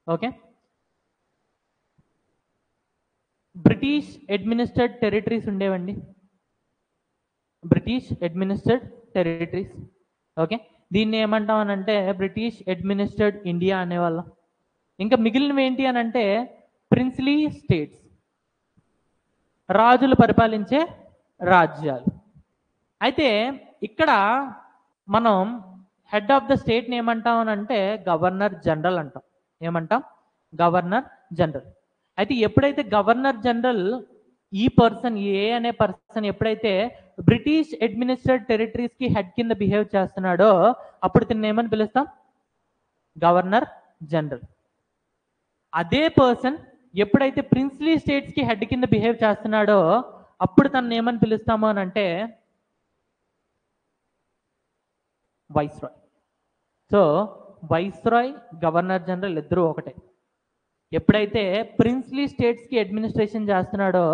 ఓకే, బ్రిటిష్ అడ్మినిస్ట్రేడ్ టెరిటరీస్ ఉండేవండి, బ్రిటిష్ అడ్మినిస్ట్రేడ్ టెరిటరీస్. ఓకే, దీన్ని ఏమంటాం అని అంటే బ్రిటిష్ అడ్మినిస్ట్రేడ్ ఇండియా అనేవాళ్ళం. ఇంకా మిగిలినవి ఏంటి అని అంటే ప్రిన్స్లీ స్టేట్స్, రాజులు పరిపాలించే రాజ్యాలు. అయితే ఇక్కడ మనం హెడ్ ఆఫ్ ద స్టేట్ని ఏమంటాం అని అంటే గవర్నర్ జనరల్ అంటాం. ఏమంటాం? Governor general. అయితే ఎప్పుడైతే గవర్నర్ జనరల్ ఈ పర్సన్, ఏ అనే పర్సన్ ఎప్పుడైతే బ్రిటిష్ అడ్మినిస్ట్రేడ్ టెరిటరీస్కి హెడ్ కింద బిహేవ్ చేస్తున్నాడో అప్పుడు దీన్ని ఏమని పిలుస్తాం? Governor general. అదే పర్సన్ ఎప్పుడైతే ప్రిన్స్లీ స్టేట్స్కి హెడ్ కింద బిహేవ్ చేస్తున్నాడో అప్పుడు తనని ఏమని పిలుస్తాము అని అంటే viceroy. So viceroy, governor general ఇద్దరు ఒకటే. ఎప్పుడైతే ప్రిన్స్లీ స్టేట్స్కి అడ్మినిస్ట్రేషన్ చేస్తున్నాడో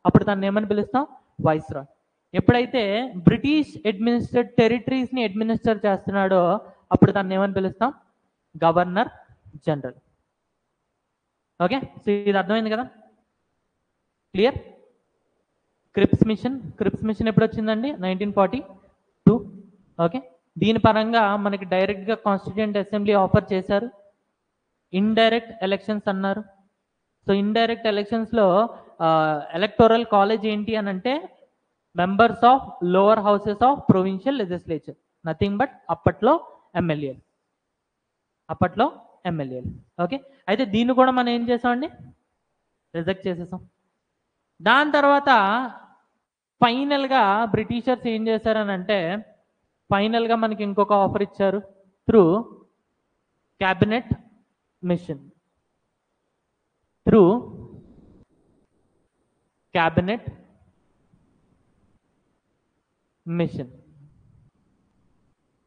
అప్పుడు తనని ఏమని పిలుస్తాం? వైస్రాయ్. ఎప్పుడైతే బ్రిటిష్ అడ్మినిస్ట్రేట్ టెరిటరీస్ని అడ్మినిస్టర్ చేస్తున్నాడో అప్పుడు తనని ఏమని పిలుస్తాం? Governor general. ఓకే, సో ఇది అర్థమైంది కదా? క్లియర్? క్రిప్స్ మిషన్ ఎప్పుడు వచ్చిందండి? 1942. ఓకే, దీని పరంగా మనకి డైరెక్ట్గా కాన్స్టిట్యూయెంట్ అసెంబ్లీ ఆఫర్ చేశారు, ఇండైరెక్ట్ ఎలక్షన్స్ అన్నారు. సో ఇండైరెక్ట్ ఎలక్షన్స్లో ఎలక్టోరల్ కాలేజ్ ఏంటి అని అంటే members of lower houses of provincial legislature, nothing but అప్పట్లో ఎమ్మెల్యేలు. ఓకే, అయితే దీన్ని కూడా మనం ఏం చేసామండి? రిజెక్ట్ చేసేసాం. దాని తర్వాత ఫైనల్గా బ్రిటిషర్స్ ఏం చేశారని అంటే ఫైనల్గా మనకి ఇంకొక ఆఫర్ ఇచ్చారు త్రూ క్యాబినెట్ మిషన్.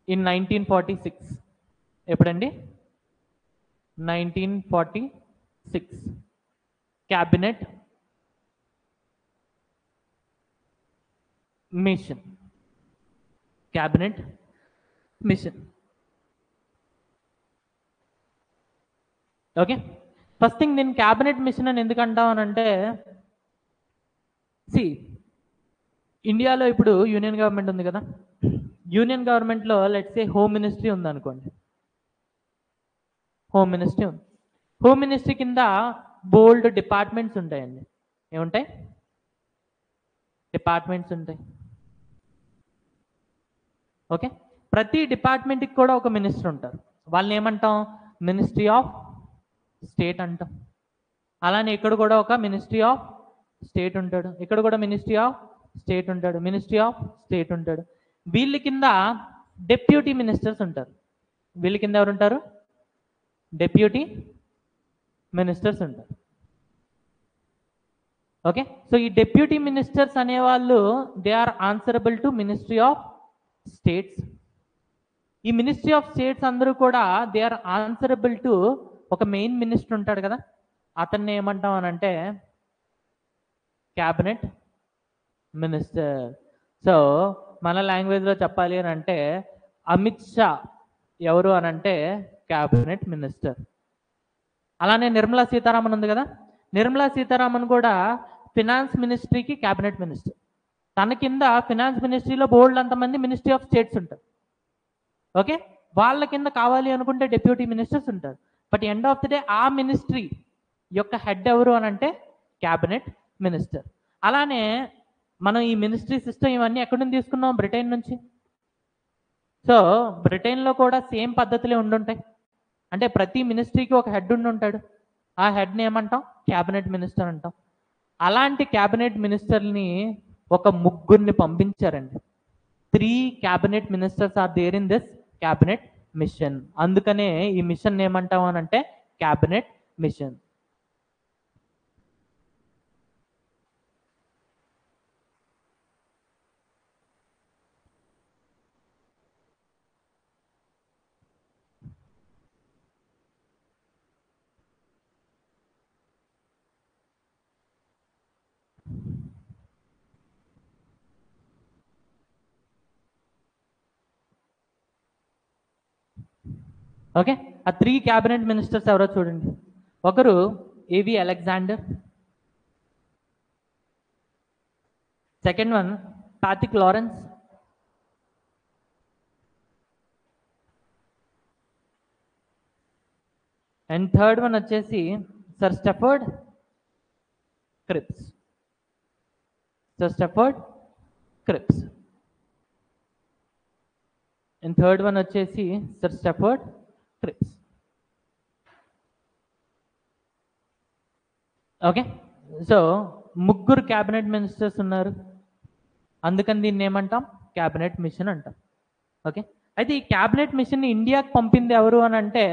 ఇన్ 1946. ఎప్పుడండి? 1946 cabinet machine. Okay, first thing నేను క్యాబినెట్ మిషన్ అని ఎందుకు అంటాం అని అంటే ఇండియాలో ఇప్పుడు యూనియన్ గవర్నమెంట్ ఉంది కదా, యూనియన్ గవర్నమెంట్లో లెట్స్ సే హోమ్ మినిస్ట్రీ ఉంది అనుకోండి. హోమ్ మినిస్ట్రీ కింద బోల్డ్ డిపార్ట్మెంట్స్ ఉంటాయండి. ఏముంటాయి? డిపార్ట్మెంట్స్ ఉంటాయి. ఓకే, ప్రతి డిపార్ట్మెంట్కి కూడా ఒక మినిస్టర్ ఉంటారు. వాళ్ళని ఏమంటాం? మినిస్ట్రీ ఆఫ్ స్టేట్ అంటాం. అలానే ఇక్కడ కూడా ఒక మినిస్ట్రీ ఆఫ్ స్టేట్ ఉంటాడు, ఇక్కడ కూడా మినిస్ట్రీ ఆఫ్ స్టేట్ ఉంటాడు. వీళ్ళ కింద డెప్యూటీ మినిస్టర్స్ ఉంటారు. వీళ్ళ కింద ఎవరు ఉంటారు? డెప్యూటీ మినిస్టర్స్ ఉంటారు. ఓకే, సో ఈ డెప్యూటీ మినిస్టర్స్ అనేవాళ్ళు they are answerable to ministry of states. ఈ మినిస్ట్రీ ఆఫ్ స్టేట్స్ అందరూ కూడా దే ఆర్ ఆన్సరబుల్ టు ఒక మెయిన్ మినిస్టర్ ఉంటాడు కదా, అతన్ని ఏమంటాం అని అంటే క్యాబినెట్ మినిస్టర్. సో మన లాంగ్వేజ్లో చెప్పాలి అని అంటే అమిత్ షా ఎవరు అని అంటే క్యాబినెట్ మినిస్టర్. అలానే నిర్మలా సీతారామన్ ఉంది కదా, నిర్మలా సీతారామన్ కూడా ఫినాన్స్ మినిస్ట్రీకి క్యాబినెట్ మినిస్టర్. తన కింద ఫినాన్స్ మినిస్ట్రీలో బోల్డ్ అంతమంది మినిస్ట్రీ ఆఫ్ స్టేట్స్ ఉంటారు. ఓకే, వాళ్ళ కింద కావాలి అనుకుంటే డెప్యూటీ మినిస్టర్స్ ఉంటారు. But end of the day ఆ మినిస్ట్రీ యొక్క హెడ్ ఎవరు అని అంటే క్యాబినెట్ మినిస్టర్. అలానే మనం ఈ మినిస్ట్రీ సిస్టమ్ ఇవన్నీ ఎక్కడి నుంచి తీసుకున్నాం? బ్రిటన్ నుంచి. సో బ్రిటన్లో కూడా సేమ్ పద్ధతులే ఉండుంటాయి. అంటే ప్రతి మినిస్ట్రీకి ఒక హెడ్ ఉండి ఉంటాడు. ఆ హెడ్ని ఏమంటాం? క్యాబినెట్ మినిస్టర్ అంటాం. అలాంటి క్యాబినెట్ మినిస్టర్ని ఒక ముగ్గురిని పంపించారండి. 3 cabinet ministers are there in this cabinet mission. అందుకనే ఈ మిషన్ ఏమంటాం అని అంటే క్యాబినెట్ మిషన్. ఓకే, ఆ 3 క్యాబినెట్ మినిస్టర్స్ ఎవరో చూడండి. ఒకరు A V Alexander, second one Pethick Lawrence, and third one వచ్చేసి sir Stafford Cripps. Sir Stafford Cripps. And third one వచ్చేసి sir Stafford Cripps. Okay, so ముగ్గురు క్యాబినెట్ మినిస్టర్స్ ఉన్నారు, అందుకని దీన్ని ఏమంటాం? క్యాబినెట్ మిషన్ అంటాం. ఓకే, అయితే ఈ క్యాబినెట్ మిషన్ ఇండియాకి పంపింది ఎవరు అని అంటే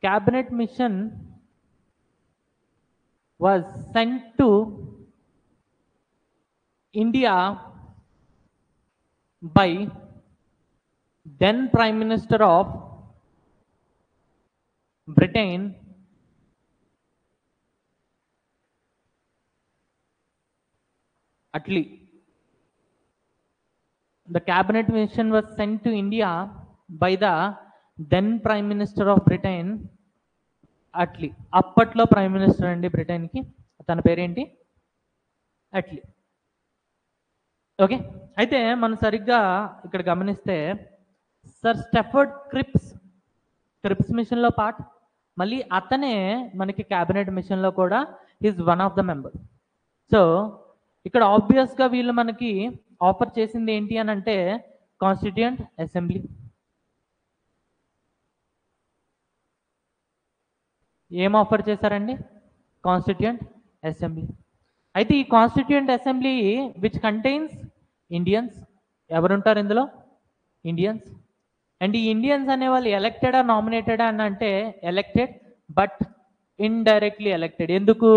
cabinet machine was sent to India by then Prime Minister of Britain, Attlee. The cabinet mission was sent to India by the then Prime Minister of Britain, Attlee. అప్పట్లో ప్రైమ్ మినిస్టర్ అండి బ్రిటన్కి, తన పేరేంటి? అట్లీ. ఓకే, అయితే మనం సరిగ్గా ఇక్కడ గమనిస్తే సర్ స్టఫర్డ్ క్రిప్స్ మిషన్లో పార్ట్, మళ్ళీ అతనే మనకి క్యాబినెట్ మిషన్లో కూడా is one of the member. So ఇక్కడ ఆబ్వియస్గా వీళ్ళు మనకి ఆఫర్ చేసింది ఏంటి అని అంటే కాన్స్టిట్యూయెంట్ అసెంబ్లీ. ఏం ఆఫర్ చేశారండి? Constituent assembly. అయితే ఈ constituent assembly which contains Indians. ఎవరుంటారు ఇందులో? ఇండియన్స్. అండ్ ఈ ఇండియన్స్ అనే వాళ్ళు ఎలక్టెడా నామినేటెడా అని అంటే ఎలక్టెడ్, బట్ ఇండైరెక్ట్లీ ఎలక్టెడ్. ఎందుకు?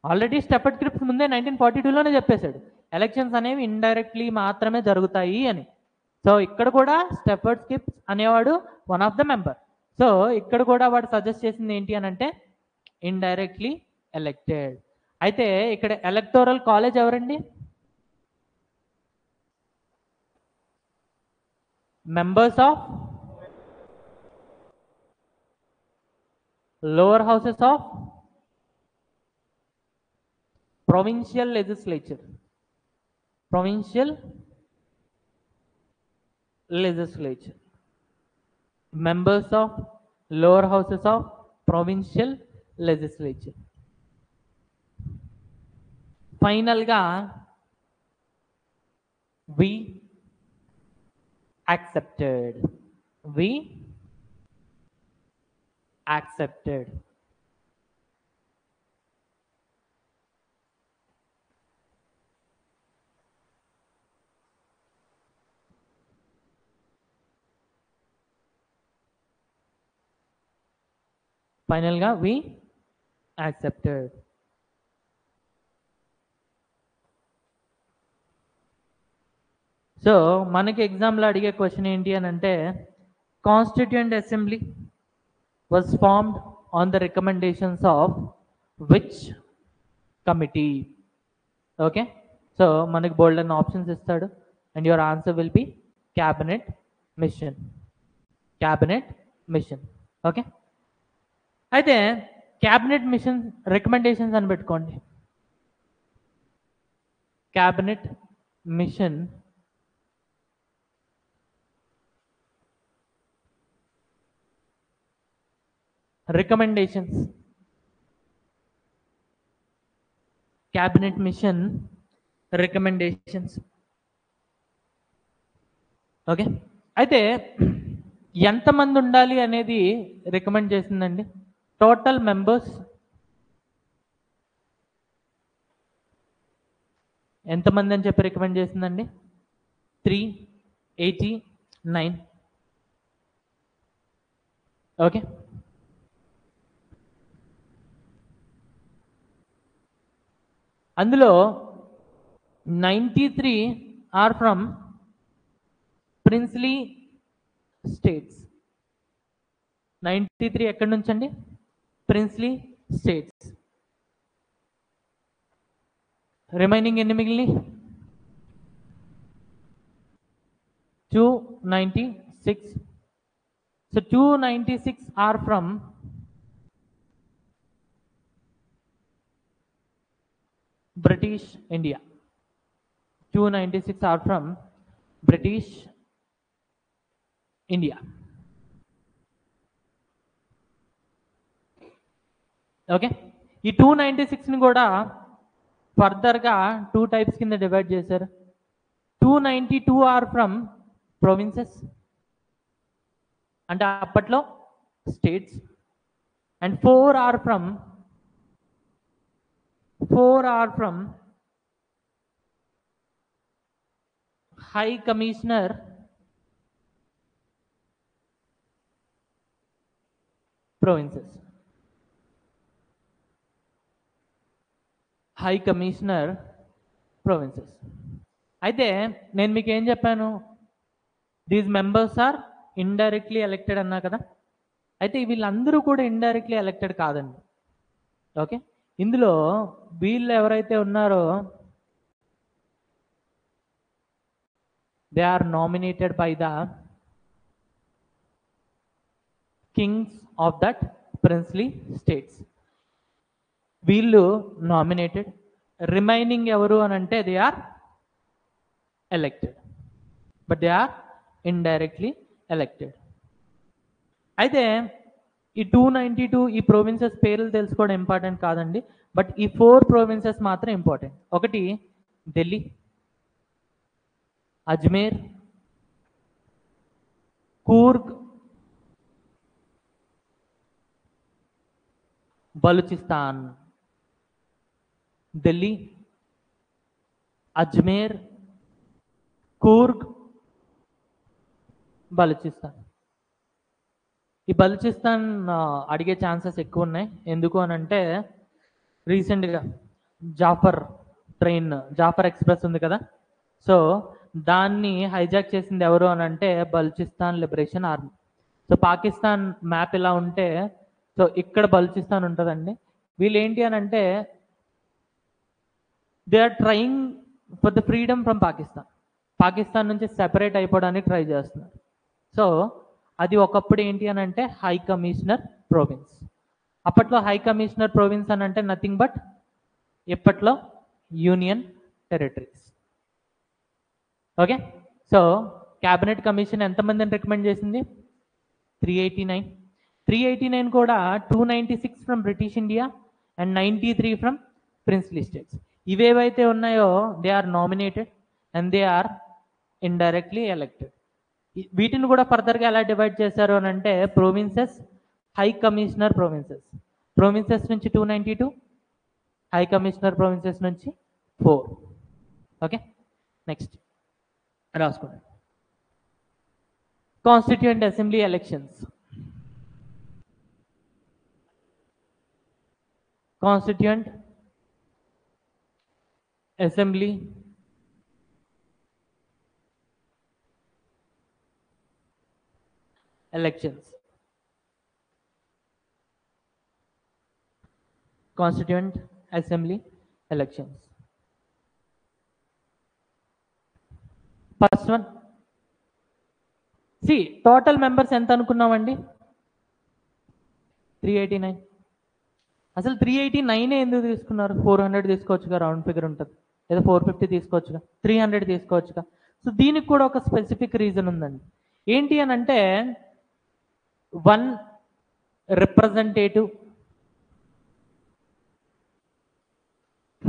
ఆల్రెడీ స్టఫర్డ్ క్రిప్స్ ముందే 1942లోనే చెప్పేశాడు ఎలక్షన్స్ అనేవి ఇండైరెక్ట్లీ మాత్రమే జరుగుతాయి అని. సో ఇక్కడ కూడా స్టఫర్డ్ క్రిప్స్ అనేవాడు one of the member. So ఇక్కడ కూడా వాడు సజెస్ట్ చేసింది ఏంటి అని అంటే ఇండైరెక్ట్లీ ఎలక్టెడ్. అయితే ఇక్కడ ఎలక్టోరల్ కాలేజ్ ఎవరండి? Members of lower houses of provincial legislature. Provincial legislature. Members of lower houses of provincial legislature. Final ga we accepted. We accepted. Final ga we accepted. So మనకి ఎగ్జామ్లో అడిగే క్వశ్చన్ ఏంటి అని అంటే, constituent assembly was formed on the recommendations of which committee? Okay, so మనకి బోల్డ్ అన్న ఆప్షన్స్ ఇస్తాడు and your answer will be cabinet machine. Cabinet machine. Okay, అయితే క్యాబినెట్ మిషన్ రికమెండేషన్స్ అని పెట్టుకోండి. Cabinet machine recommendations. Cabinet mission recommendations. Okay, అయితే ఎంతమంది ఉండాలి అనేది రికమెండ్ చేసిందండి? టోటల్ మెంబర్స్ ఎంతమంది అని చెప్పి రికమెండ్ చేసిందండి? 389. ఓకే, అందులో 93 ఆర్ ఫ్రమ్ ప్రిన్స్లీ స్టేట్స్. 93 ఎక్కడి నుంచి అండి? Princely states. రిమైనింగ్ ఎన్ని మిగిలినాయి? 296. So 296 are from British India. 296 are from British India. Okay, ఈ 296ని కూడా ఫర్దర్గా 2 టైప్స్ కింద డివైడ్ చేశారు. 292 ఆర్ ఫ్రమ్ ప్రొవిన్సెస్, అంటే అప్పట్లో states, and 4 are from high commissioner provinces. High commissioner provinces. అయితే నేను మీకు ఏం చెప్పాను? These members are indirectly elected అన్నా కదా. అయితే వీళ్ళందరూ కూడా ఇండైరెక్ట్లీ ఎలక్టెడ్ కాదండి. ఓకే, ఇందులో వీళ్ళు ఎవరైతే ఉన్నారో they are nominated by the kings of that princely states. వీళ్ళు నామినేటెడ్. రిమైనింగ్ ఎవరు అని అంటే they are elected, but they are indirectly elected. అయితే ఈ 292 ఈ ప్రొవిన్సెస్ పేర్లు తెలుసుకోవడం ఇంపార్టెంట్ కాదండి, బట్ ఈ 4 ప్రొవిన్సెస్ మాత్రం ఇంపార్టెంట్. ఒకటి ఢిల్లీ, అజ్మేర్, కూర్గ్, బలూచిస్తాన్. ఢిల్లీ, అజ్మేర్, కూర్గ్, బలూచిస్తాన్. ఈ బలూచిస్తాన్ అడిగే ఛాన్సెస్ ఎక్కువ ఉన్నాయి. ఎందుకు అని అంటే రీసెంట్గా జాఫర్ ఎక్స్ప్రెస్ ఉంది కదా, సో దాన్ని హైజాక్ చేసింది ఎవరు అని అంటే Balochistan liberation army. So Pakistan map ఇలా ఉంటే, సో ఇక్కడ బలూచిస్తాన్ ఉంటుందండి. వీళ్ళు ఏంటి అని అంటే they are trying for the freedom from Pakistan నుంచి సెపరేట్ అయిపోవడానికి ట్రై చేస్తున్నారు. సో అది ఒకప్పుడు ఏంటి అని అంటే హై కమిషనర్ ప్రొవిన్స్. అప్పట్లో హై కమిషనర్ ప్రొవిన్స్ అని అంటే నథింగ్ బట్ ఇప్పట్లో union territories. Okay, so cabinet commission ఎంతమందిని రికమెండ్ చేసింది? 389. 389 కూడా 296 from British India and 93 from princely states. ఇవేవైతే ఉన్నాయో they are nominated and they are indirectly elected. వీటిని కూడా ఫర్దర్గా ఎలా డివైడ్ చేశారు అని అంటే provinces, high commissioner provinces. Provinces నుంచి 292, హై కమిషనర్ ప్రొవిన్సెస్ నుంచి 4. ఓకే, నెక్స్ట్ రాసుకోండి. Constituent assembly elections. Constituent assembly elections. Constituent Assembly elections. First one. See, total members ఎంత అనుకున్నామండి? 389. అసలు 389 ఎందుకు తీసుకున్నారు? 400 తీసుకోవచ్చుగా, రౌండ్ ఫిగర్ ఉంటుంది, లేదా 450 తీసుకోవచ్చుగా, 300 తీసుకోవచ్చుగా. సో దీనికి కూడా ఒక స్పెసిఫిక్ రీజన్ ఉందండి. ఏంటి అని అంటే, 1 representative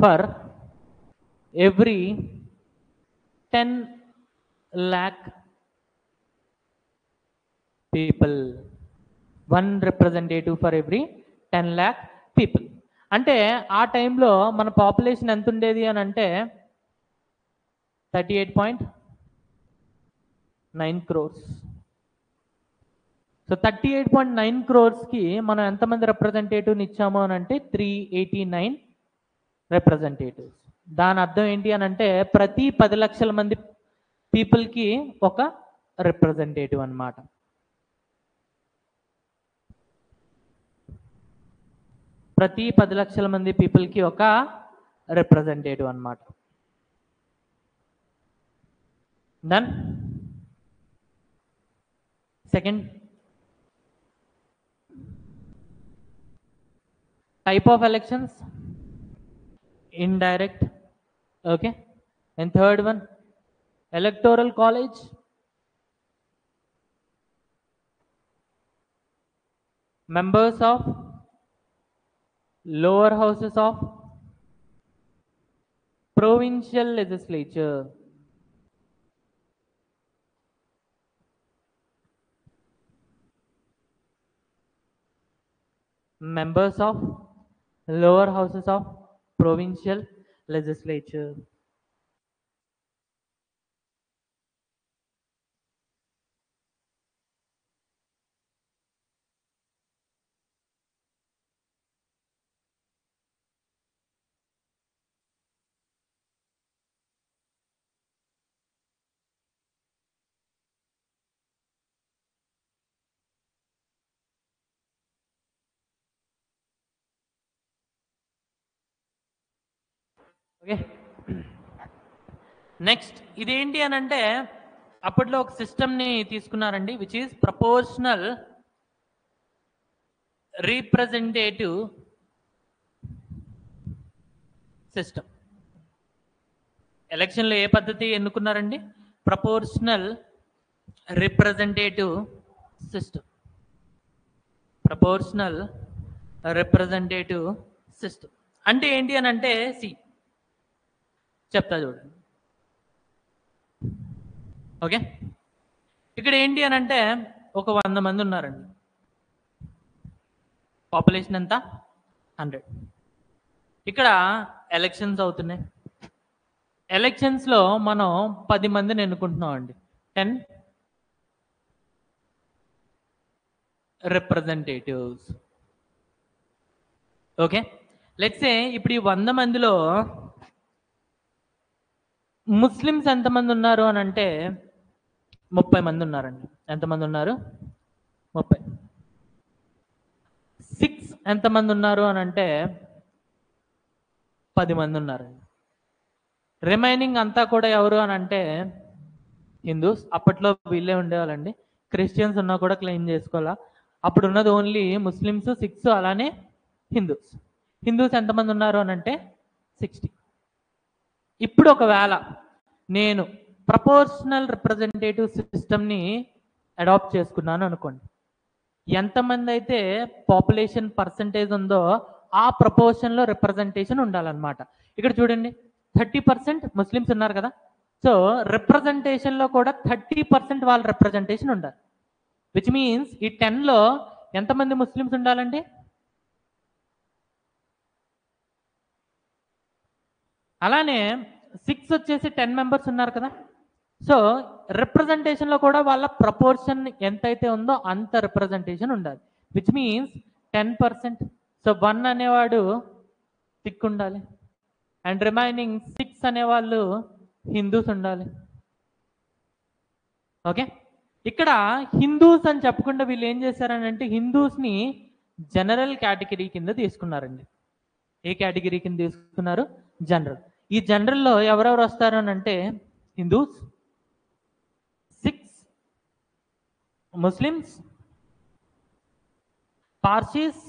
for every 10 lakh people. 1 representative for every 10 lakh people. అంటే ఆ టైంలో మన పాపులేషన్ ఎంత ఉండేది అని అంటే 38.9 crores. సో 38.9 crores-కి మనం ఎంతమంది రిప్రజెంటేటివ్ని ఇచ్చాము అని అంటే 389 రిప్రజెంటేటివ్స్. దాని అర్థం ఏంటి అని అంటే, ప్రతి 10 లక్షల మంది పీపుల్కి ఒక రిప్రజెంటేటివ్ అన్నమాట. ప్రతి 10 లక్షల మంది పీపుల్కి ఒక రిప్రజెంటేటివ్ అన్నమాట. Done. Second, type of elections, indirect. Okay. And third one, electoral college, members of lower houses of provincial legislature. Members of lower houses of provincial legislature. Okay. Next, ఇదేంటి అని అంటే, అప్పట్లో ఒక సిస్టమ్ని తీసుకున్నారండి, which is proportional representative system. ఎలక్షన్లో ఏ పద్ధతి ఎన్నుకున్నారండి? Proportional representative system. Proportional representative system అంటే ఏంటి అని అంటే, చెప్తా చూడండి. ఓకే, ఇక్కడ ఏంటి అని అంటే, ఒక 100 మంది ఉన్నారండి. పాపులేషన్ ఎంత? 100. ఇక్కడ ఎలక్షన్స్ అవుతున్నాయి. ఎలక్షన్స్లో మనం 10 మందిని ఎన్నుకుంటున్నాం అండి. 10 రిప్రజెంటేటివ్స్. ఓకే, లెట్స్ సే ఇప్పుడు ఈ 100 మందిలో ముస్లిమ్స్ ఎంతమంది ఉన్నారు అని అంటే 30 మంది ఉన్నారండి. ఎంతమంది ఉన్నారు? 30. సిక్స్ ఎంతమంది ఉన్నారు అని అంటే 10 మంది ఉన్నారండి. రిమైనింగ్ అంతా కూడా ఎవరు అని అంటే హిందూస్. అప్పట్లో వీళ్ళే ఉండేవాళ్ళండి. క్రిస్టియన్స్ ఉన్నా కూడా క్లెయిమ్ చేసుకోవాలా. అప్పుడు ఉన్నది ఓన్లీ ముస్లిమ్స్ 6, అలానే హిందూస్. హిందూస్ ఎంతమంది ఉన్నారు అని అంటే 60. ఇప్పుడు ఒకవేళ నేను ప్రపోర్షనల్ రిప్రజెంటేటివ్ సిస్టమ్ని అడాప్ట్ చేసుకున్నాను అనుకోండి, ఎంతమంది అయితే పాపులేషన్ పర్సంటేజ్ ఉందో ఆ ప్రపోర్షన్లో రిప్రజెంటేషన్ ఉండాలన్నమాట. ఇక్కడ చూడండి, 30% ముస్లిమ్స్ ఉన్నారు కదా. సో రిప్రజెంటేషన్లో కూడా 30% వాళ్ళ రిప్రజెంటేషన్ ఉండాలి. విచ్ మీన్స్ ఈ 10లో ఎంతమంది ముస్లిమ్స్ ఉండాలండి? అలానే 6 వచ్చేసి 10 మెంబర్స్ ఉన్నారు కదా. సో రిప్రజెంటేషన్లో కూడా వాళ్ళ ప్రపోర్షన్ ఎంతైతే ఉందో అంత రిప్రజెంటేషన్ ఉండాలి. Which means 10%. సో 1 అనేవాడు సిక్ ఉండాలి, అండ్ రిమైనింగ్ 6 అనేవాళ్ళు హిందూస్ ఉండాలి. ఓకే, ఇక్కడ హిందూస్ అని చెప్పకుండా వీళ్ళు ఏం చేశారని అంటే హిందూస్ని జనరల్ కేటగిరీ కింద తీసుకున్నారండి. ఏ కేటగిరీ కింద తీసుకున్నారు? జనరల్. ఈ జనరల్లో ఎవరెవరు వస్తారు అని అంటే హిందూస్, సిఖ్స్, ముస్లిమ్స్, పార్సీస్,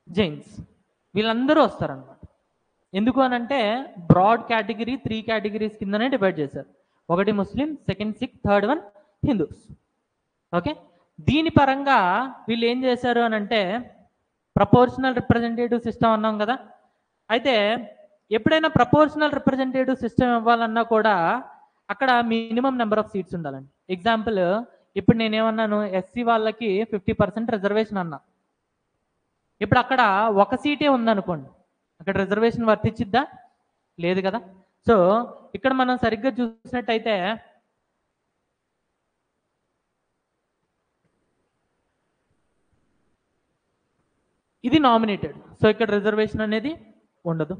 జైన్స్, వీళ్ళందరూ వస్తారనమాట. ఎందుకు అని అంటే బ్రాడ్ కేటగిరీ 3 కేటగిరీస్ కిందనే డివైడ్ చేశారు. ఒకటి Muslim, second Sikh, third one Hindus. Okay, దీని పరంగా వీళ్ళు ఏం చేశారు అని అంటే ప్రపోర్షనల్ రిప్రజెంటేటివ్ సిస్టమ్ అన్నాం కదా. అయితే ఎప్పుడైనా ప్రపోర్షనల్ రిప్రజెంటేటివ్ సిస్టమ్ ఇవ్వాలన్నా కూడా అక్కడ మినిమం నెంబర్ ఆఫ్ సీట్స్ ఉండాలండి. ఎగ్జాంపుల్, ఇప్పుడు నేనేమన్నాను, ఎస్సీ వాళ్ళకి 50% రిజర్వేషన్ అన్నా. ఇప్పుడు అక్కడ ఒక సీటే ఉందనుకోండి, అక్కడ రిజర్వేషన్ వర్తించిద్దా? లేదు కదా. సో ఇక్కడ మనం సరిగ్గా చూసినట్టయితే ఇది నామినేటెడ్, సో ఇక్కడ రిజర్వేషన్ అనేది ఉండదు.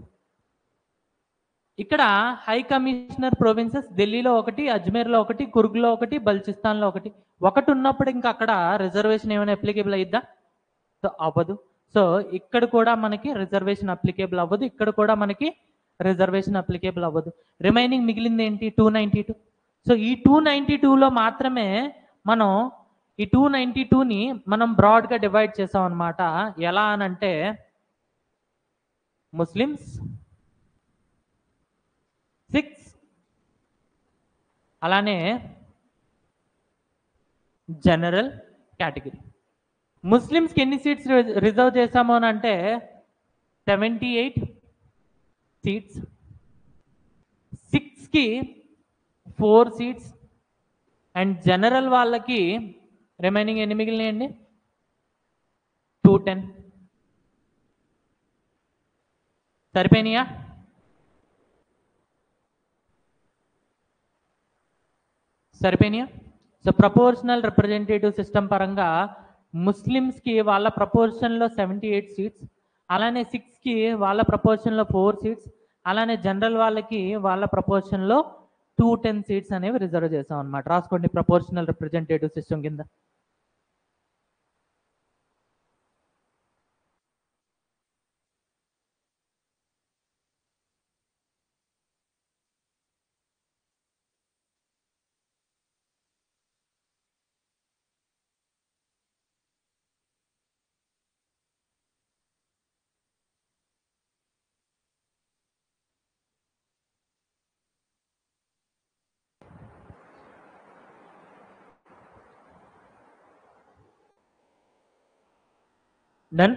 ఇక్కడ హై కమిషనర్ ప్రొవిన్సెస్ ఢిల్లీలో ఒకటి, అజ్మీర్లో ఒకటి, కుర్గ్లో ఒకటి, బల్చిస్తాన్లో ఒకటి. ఒకటి ఉన్నప్పుడు ఇంకా అక్కడ రిజర్వేషన్ ఏమైనా అప్లికేబుల్ అయిద్దా? సో అవ్వదు. సో ఇక్కడ కూడా మనకి రిజర్వేషన్ అప్లికేబుల్ అవ్వదు, ఇక్కడ కూడా మనకి రిజర్వేషన్ అప్లికేబుల్ అవ్వదు. రిమైనింగ్ మిగిలింది ఏంటి? 292. సో ఈ 292లో మాత్రమే మనం ఈ 292ని మనం బ్రాడ్గా డివైడ్ చేసాం అనమాట. ఎలా అనంటే ముస్లిమ్స్, సిక్స్, అలానే జనరల్ కేటగిరీ. ముస్లిమ్స్కి ఎన్ని సీట్స్ రిజర్వ్ చేశాము అని అంటే 78 సీట్స్, సిక్స్కి 4 సీట్స్, అండ్ జనరల్ వాళ్ళకి రిమైనింగ్ ఎన్ని మిగిలినాయండి? 210. సరిపోయినాయా? సరిపోయినాయా? సో ప్రపోర్షనల్ రిప్రజెంటేటివ్ సిస్టమ్ పరంగా ముస్లిమ్స్కి వాళ్ళ ప్రపోర్షన్లో 78 సీట్స్, అలానే సిక్స్కి వాళ్ళ ప్రపోర్షన్లో 4 సీట్స్, అలానే జనరల్ వాళ్ళకి వాళ్ళ ప్రపోర్షన్లో 210 సీట్స్ అనేవి రిజర్వ్ చేసాం అనమాట. రాసుకోండి ప్రపోర్షనల్ రిప్రజెంటేటివ్ సిస్టమ్ కింద. డన్.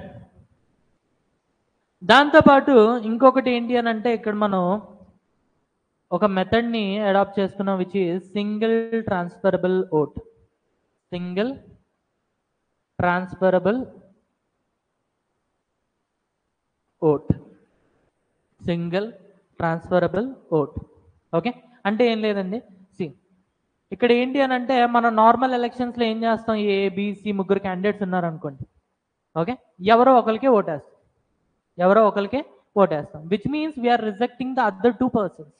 దాంతోపాటు ఇంకొకటి ఏంటి అని అంటే ఇక్కడ మనం ఒక మెథడ్ని అడాప్ట్ చేసుకున్నాం, which is single transferable vote. Single transferable vote. Single transferable vote. Okay, అంటే ఏం లేదండి. సి ఇక్కడ ఏంటి అని అంటే మనం నార్మల్ ఎలక్షన్స్లో ఏం చేస్తాం, ఏబిసి ముగ్గురు క్యాండిడేట్స్ ఉన్నారనుకోండి. ఓకే, ఎవరో ఒకరికే ఓటేస్తాం, ఎవరో ఒకరికే ఓటేస్తాం, which means we're rejecting the other 2 persons.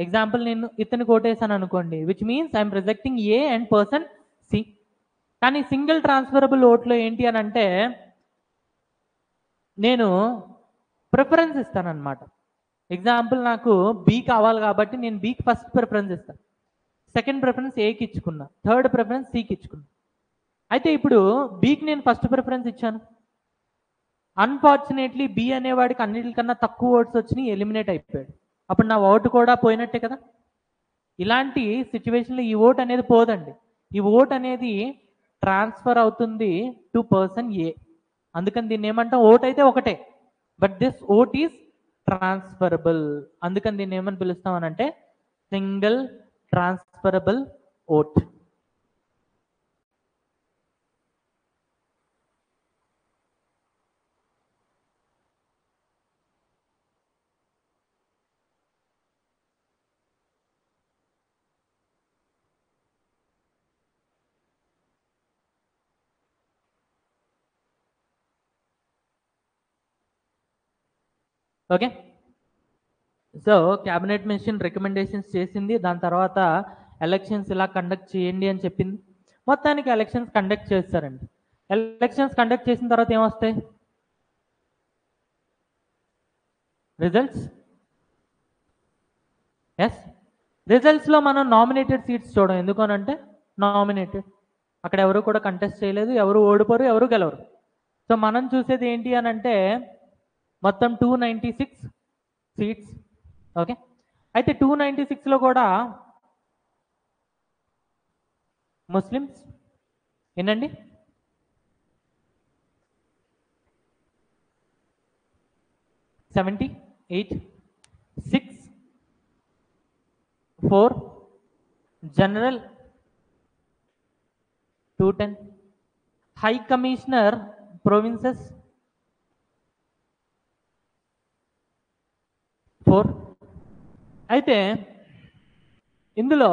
Example, నేను ఇతనికి ఓటేసాను అనుకోండి, which means I'm rejecting A and person C. కానీ సింగిల్ ట్రాన్స్ఫరబుల్ ఓట్లో ఏంటి అని అంటే నేను ప్రిఫరెన్స్ ఇస్తానన్నమాట. ఎగ్జాంపుల్, నాకు బి కావాలి కాబట్టి నేను బికి ఫస్ట్ ప్రిఫరెన్స్ ఇస్తాను, సెకండ్ ప్రిఫరెన్స్ ఏకి ఇచ్చుకున్నా, థర్డ్ ప్రిఫరెన్స్ సికి ఇచ్చుకున్నా. అయితే ఇప్పుడు బికి నేను ఫస్ట్ ప్రిఫరెన్స్ ఇచ్చాను, అన్ఫార్చునేట్లీ బి అనేవాడికి అన్నిటికన్నా తక్కువ ఓట్స్ వచ్చి ఎలిమినేట్ అయిపోయాడు. అప్పుడు నా ఓటు కూడా పోయినట్టే కదా. ఇలాంటి సిచ్యువేషన్లో ఈ ఓట్ అనేది పోదండి, ఈ ఓట్ అనేది ట్రాన్స్ఫర్ అవుతుంది టు పర్సన్ ఏ. అందుకని దీన్ని ఏమంటాం, ఓట్ అయితే ఒకటే, but this vote is transferable. అందుకని దీన్ని ఏమని పిలుస్తాం అని అంటే single transferable vote. Okay. So cabinet machine recommendations చేసింది, దాని తర్వాత ఎలక్షన్స్ ఇలా కండక్ట్ చేయండి అని చెప్పింది. మొత్తానికి ఎలక్షన్స్ కండక్ట్ చేస్తారండి. ఎలక్షన్స్ కండక్ట్ చేసిన తర్వాత ఏమొస్తాయి? రిజల్ట్స్. ఎస్, రిజల్ట్స్లో మనం నామినేటెడ్ సీట్స్ చూడం. ఎందుకనంటే నామినేటెడ్, అక్కడ ఎవరు కూడా కంటెస్ట్ చేయలేదు, ఎవరు ఓడిపోరు, ఎవరు గెలవరు. సో మనం చూసేది ఏంటి అని అంటే మొత్తం 296 సీట్స్. ఓకే, అయితే 296లో కూడా ముస్లిమ్స్ ఏంటండి 78, 6, 4, జనరల్ 210, హై కమిషనర్ ప్రొవిన్సెస్ 4. అయితే ఇందులో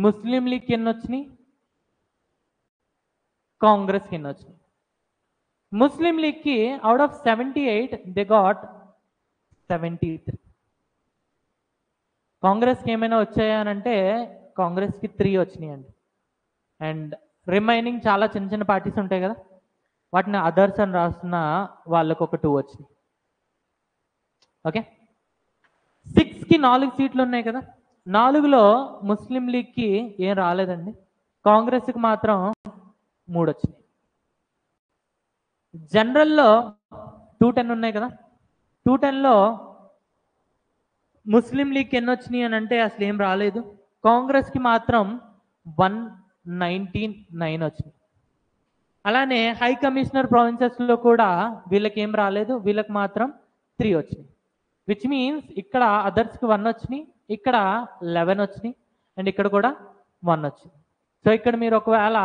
ముస్లిం లీగ్ ఎన్ని వచ్చినాయి, కాంగ్రెస్కి ఎన్ని వచ్చినాయి? ముస్లిం లీగ్కి అవుట్ ఆఫ్ 78 దే గాట్ 73. కాంగ్రెస్కి ఏమైనా వచ్చాయా అని అంటే కాంగ్రెస్కి 3 వచ్చినాయి అండి. అండ్ రిమైనింగ్ చాలా చిన్న చిన్న పార్టీస్ ఉంటాయి కదా, వాటిని అదర్స్ అని రాస్తున్న వాళ్ళకు ఒక 2 వచ్చినాయి. ఓకే, 6కి 4 సీట్లు ఉన్నాయి కదా, 4లో ముస్లిం లీగ్కి ఏం రాలేదండి, కాంగ్రెస్కి మాత్రం 3 వచ్చినాయి. జనరల్లో 210 ఉన్నాయి కదా, 210లో ముస్లిం లీగ్కి ఎన్ని వచ్చినాయి అని అంటే అసలు ఏం రాలేదు, కాంగ్రెస్కి మాత్రం 199 వచ్చినాయి. అలానే హై కమిషనర్ ప్రావిన్సెస్లో కూడా వీళ్ళకి ఏం రాలేదు, వీళ్ళకి మాత్రం 3 వచ్చినాయి. విచ్ మీన్స్ ఇక్కడ అదర్స్కి 1 వచ్చినాయి, ఇక్కడ 11 వచ్చినాయి, అండ్ ఇక్కడ కూడా 1 వచ్చింది. సో ఇక్కడ మీరు ఒకవేళ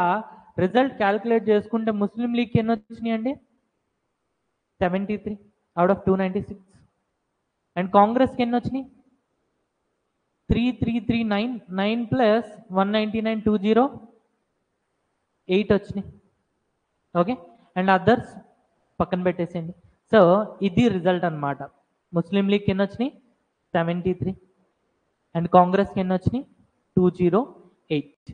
రిజల్ట్ క్యాలిక్యులేట్ చేసుకుంటే ముస్లిం లీగ్కి ఎన్ని వచ్చినాయి అండి, 73 అవుట్ ఆఫ్ 296. అండ్ కాంగ్రెస్కి ఎన్ని వచ్చినాయి, 3339, 9 ప్లస్ 199, 208 వచ్చినాయి. ఓకే, అండ్ అదర్స్ పక్కన పెట్టేసేయండి. సో ఇది రిజల్ట్ అనమాట. ముస్లిం లీగ్కి ఎన్ని వచ్చినాయి, 73, అండ్ కాంగ్రెస్కి ఎన్ని వచ్చినాయి, 208.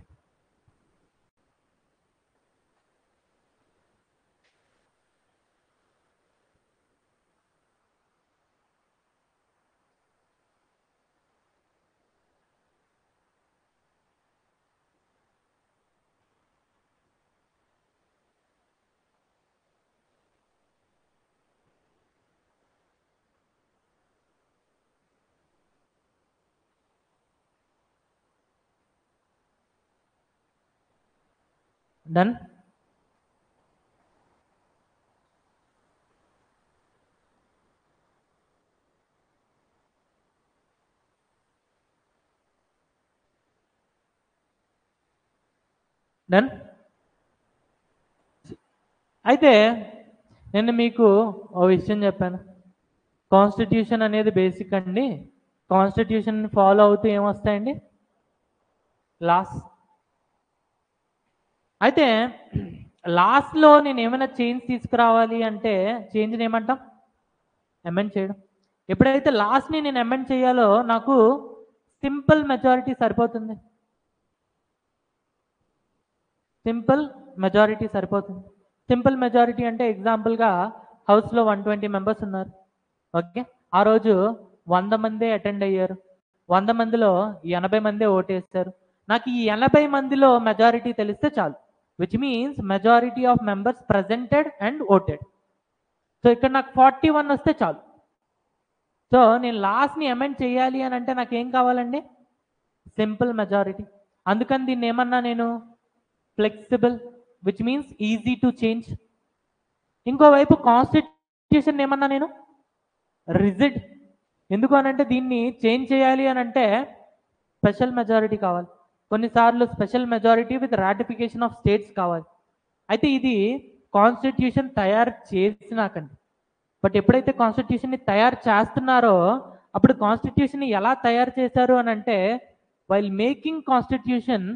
డన్. డన్. అయితే నేను మీకు ఓ విషయం చెప్పాను, కాన్స్టిట్యూషన్ అనేది బేసిక్ అండి, కాన్స్టిట్యూషన్ ఫాలో అవుతూ ఏమొస్తాయండి, లాస్. అయితే లాస్ట్లో నేను ఏమైనా చేంజ్ తీసుకురావాలి అంటే చేంజ్ని ఏమంటాం, అమెండ్ చేయడం. ఎప్పుడైతే లాస్ట్ని నేను అమెండ్ చేయాలో నాకు సింపుల్ మెజారిటీ సరిపోతుంది, సింపుల్ మెజారిటీ సరిపోతుంది. సింపుల్ మెజారిటీ అంటే ఎగ్జాంపుల్గా హౌస్లో 120 మెంబర్స్ ఉన్నారు. ఓకే, ఆ రోజు 100 మందే అటెండ్ అయ్యారు, 100 మందిలో 80 మందే ఓటేస్తారు. నాకు ఈ 80 మందిలో మెజారిటీ తెలిస్తే చాలు, which means majority of members presented and voted. So ఇక్కడ నాకు 41 వస్తే చాలు. సో నేను లాస్ట్ని అమెండ్ చేయాలి అని అంటే నాకు ఏం కావాలండి, సింపుల్ మెజారిటీ. అందుకని దీన్ని ఏమన్నా నేను flexible, which means easy to change. ఇంకోవైపు కాన్స్టిట్యూషన్ ఏమన్నా నేను రిజిడ్. ఎందుకు అనంటే దీన్ని చేంజ్ చేయాలి అని అంటే స్పెషల్ మెజారిటీ కావాలి, కొన్నిసార్లు special majority with ratification of states కావాలి. అయితే ఇది కాన్స్టిట్యూషన్ తయారు చేసినాకండి. బట్ ఎప్పుడైతే కాన్స్టిట్యూషన్ని తయారు చేస్తున్నారో అప్పుడు కాన్స్టిట్యూషన్ని ఎలా తయారు చేశారు అని అంటే వైల్ మేకింగ్ కాన్స్టిట్యూషన్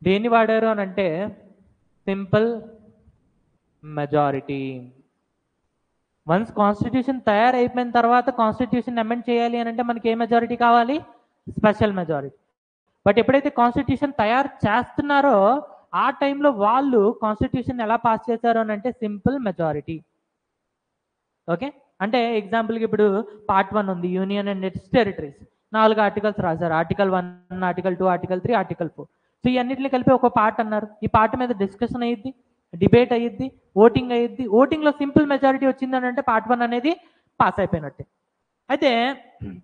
దేన్ని వాడారు అని అంటే సింపుల్ మెజారిటీ. వన్స్ కాన్స్టిట్యూషన్ తయారైపోయిన తర్వాత కాన్స్టిట్యూషన్ అమెండ్ చేయాలి అని అంటే మనకి ఏ మెజారిటీ కావాలి? Special majority. బట్ ఎప్పుడైతే కాన్స్టిట్యూషన్ తయారు చేస్తున్నారో ఆ టైంలో వాళ్ళు కాన్స్టిట్యూషన్ ఎలా పాస్ చేశారు అని అంటే సింపుల్ మెజారిటీ. ఓకే, అంటే ఎగ్జాంపుల్కి ఇప్పుడు పార్ట్ 1 ఉంది, union and its territories. 4 articles రాశారు, article 1, article 2, article 3, article 4. So ఇవన్నిటిని కలిపి ఒక పార్ట్ అన్నారు. ఈ పార్ట్ మీద డిస్కషన్ అయ్యిద్ది, డిబేట్ అయ్యిద్ది, ఓటింగ్ అయ్యిద్ది. ఓటింగ్లో సింపుల్ మెజారిటీ వచ్చిందని అంటే పార్ట్ 1 అనేది పాస్ అయిపోయినట్టే. అయితే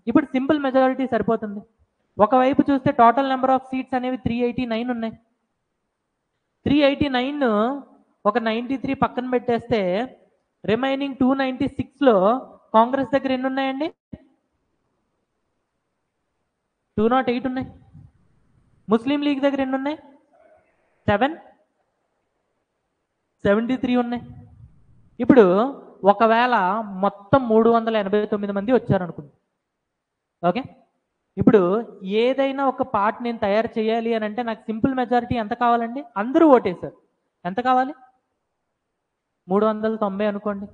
ఇప్పుడు సింపుల్ మెజారిటీ సరిపోతుంది. ఒకవైపు చూస్తే టోటల్ నెంబర్ ఆఫ్ సీట్స్ అనేవి 389 ఉన్నాయి. 389 ఒక 93 పక్కన పెట్టేస్తే రిమైనింగ్ 296లో కాంగ్రెస్ దగ్గర ఎన్ని ఉన్నాయండి? 208 ఉన్నాయి. ముస్లిం లీగ్ దగ్గర ఎన్ని ఉన్నాయి? 773 ఉన్నాయి. ఇప్పుడు ఒకవేళ మొత్తం 389 మంది వచ్చారనుకుంది. ఓకే, ఇప్పుడు ఏదైనా ఒక పార్ట్ నేను తయారు చేయాలి అని అంటే నాకు సింపుల్ మెజారిటీ ఎంత కావాలండి? అందరూ ఓటేశారు. ఎంత కావాలి? 390 అనుకోండి.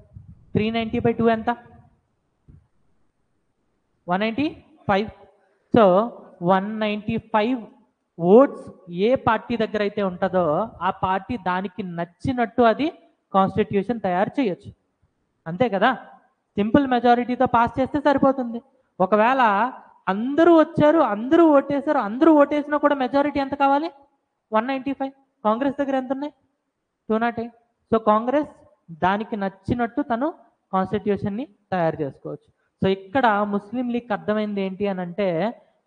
390/2 ఎంత? 195. సో 195 ఓట్స్ ఏ పార్టీ దగ్గర అయితే ఉంటుందో ఆ పార్టీ దానికి నచ్చినట్టు అది కాన్స్టిట్యూషన్ తయారు చేయొచ్చు. అంతే కదా? సింపుల్ మెజారిటీతో పాస్ చేస్తే సరిపోతుంది. ఒకవేళ అందరూ వచ్చారు, అందరూ ఓటేశారు, అందరూ ఓటేసినా కూడా మెజారిటీ ఎంత కావాలి? 195. కాంగ్రెస్ దగ్గర ఎంత ఉన్నాయి? 208. సో కాంగ్రెస్ దానికి నచ్చినట్టు తను కాన్స్టిట్యూషన్ని తయారు చేసుకోవచ్చు. సో ఇక్కడ ముస్లిం లీగ్ అర్థమైంది ఏంటి అని అంటే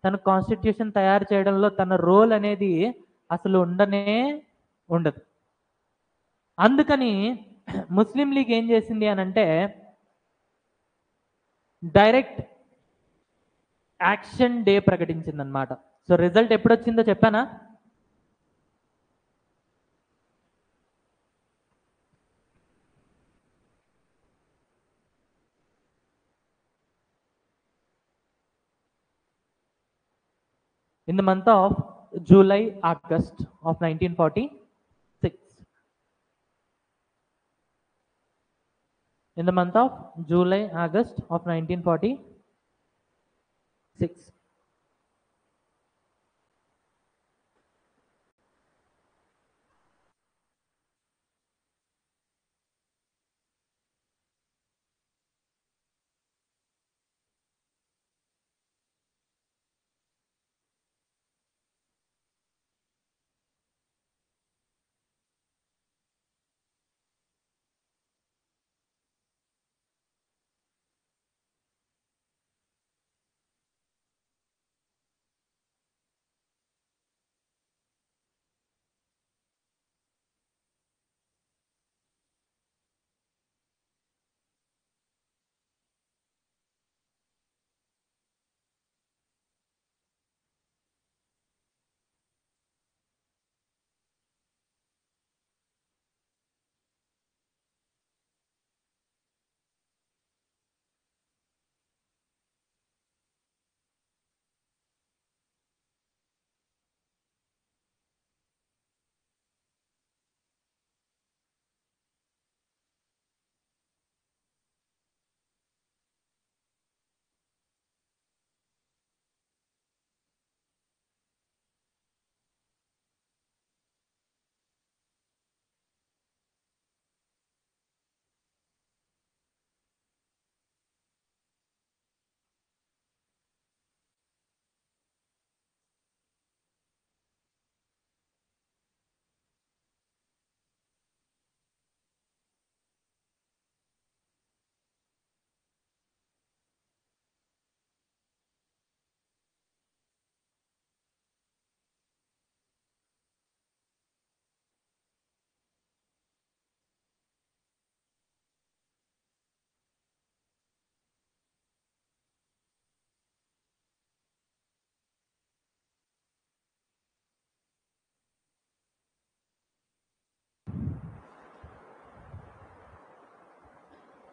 తన కాన్స్టిట్యూషన్ తయారు చేయడంలో తన రోల్ అనేది అసలు ఉండదు. అందుకని ముస్లిం లీగ్ ఏం చేసింది అని అంటే డైరెక్ట్ యాక్షన్ డే ప్రకటించింది అనమాట. సో రిజల్ట్ ఎప్పుడు వచ్చిందో చెప్పానా? in the month of July, August of 1946. In the month of July, August of 1946.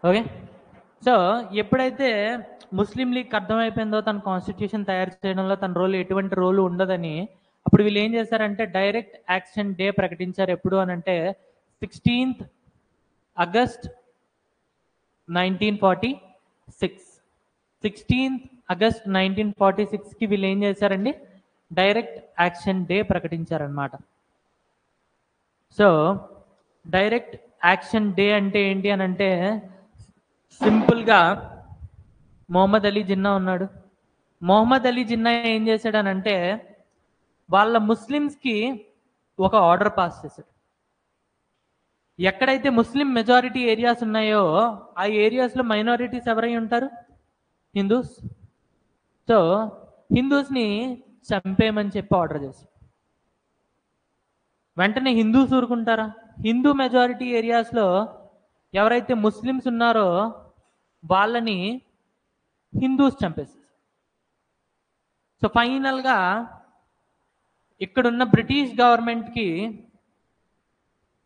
Okay, so ఎప్పుడైతే ముస్లిం లీగ్ అర్థమైపోయిందో తన కాన్స్టిట్యూషన్ తయారు చేయడంలో తన రోల్ ఎటువంటి రోలు ఉండదని అప్పుడు వీళ్ళు ఏం చేశారంటే డైరెక్ట్ యాక్షన్ డే ప్రకటించారు. ఎప్పుడు అని అంటే 16th ఆగస్ట్ 1946. 16th ఆగస్ట్ 1946కి వీళ్ళు ఏం చేశారండి, డైరెక్ట్ యాక్షన్ డే ప్రకటించారనమాట. సో డైరెక్ట్ యాక్షన్ డే అంటే ఏంటి అని అంటే సింపుల్గా మొహమ్మద్ అలీ జిన్నా ఉన్నాడు. మొహమ్మద్ అలీ జిన్నా ఏం చేశాడనంటే వాళ్ళ ముస్లిమ్స్కి ఒక ఆర్డర్ పాస్ చేశాడు. ఎక్కడైతే ముస్లిం మెజారిటీ ఏరియాస్ ఉన్నాయో ఆ ఏరియాస్లో మైనారిటీస్ ఎవరై ఉంటారు, హిందూస్. సో హిందూస్ని చంపేయమని చెప్పి ఆర్డర్ చేశాడు. వెంటనే హిందూస్ ఊరుకుంటారా? హిందూ మెజారిటీ ఏరియాస్లో ఎవరైతే ముస్లిమ్స్ ఉన్నారో వాళ్ళని హిందూస్ చంపేస్తారు. సో ఫైనల్గా ఇక్కడున్న బ్రిటిష్ గవర్నమెంట్కి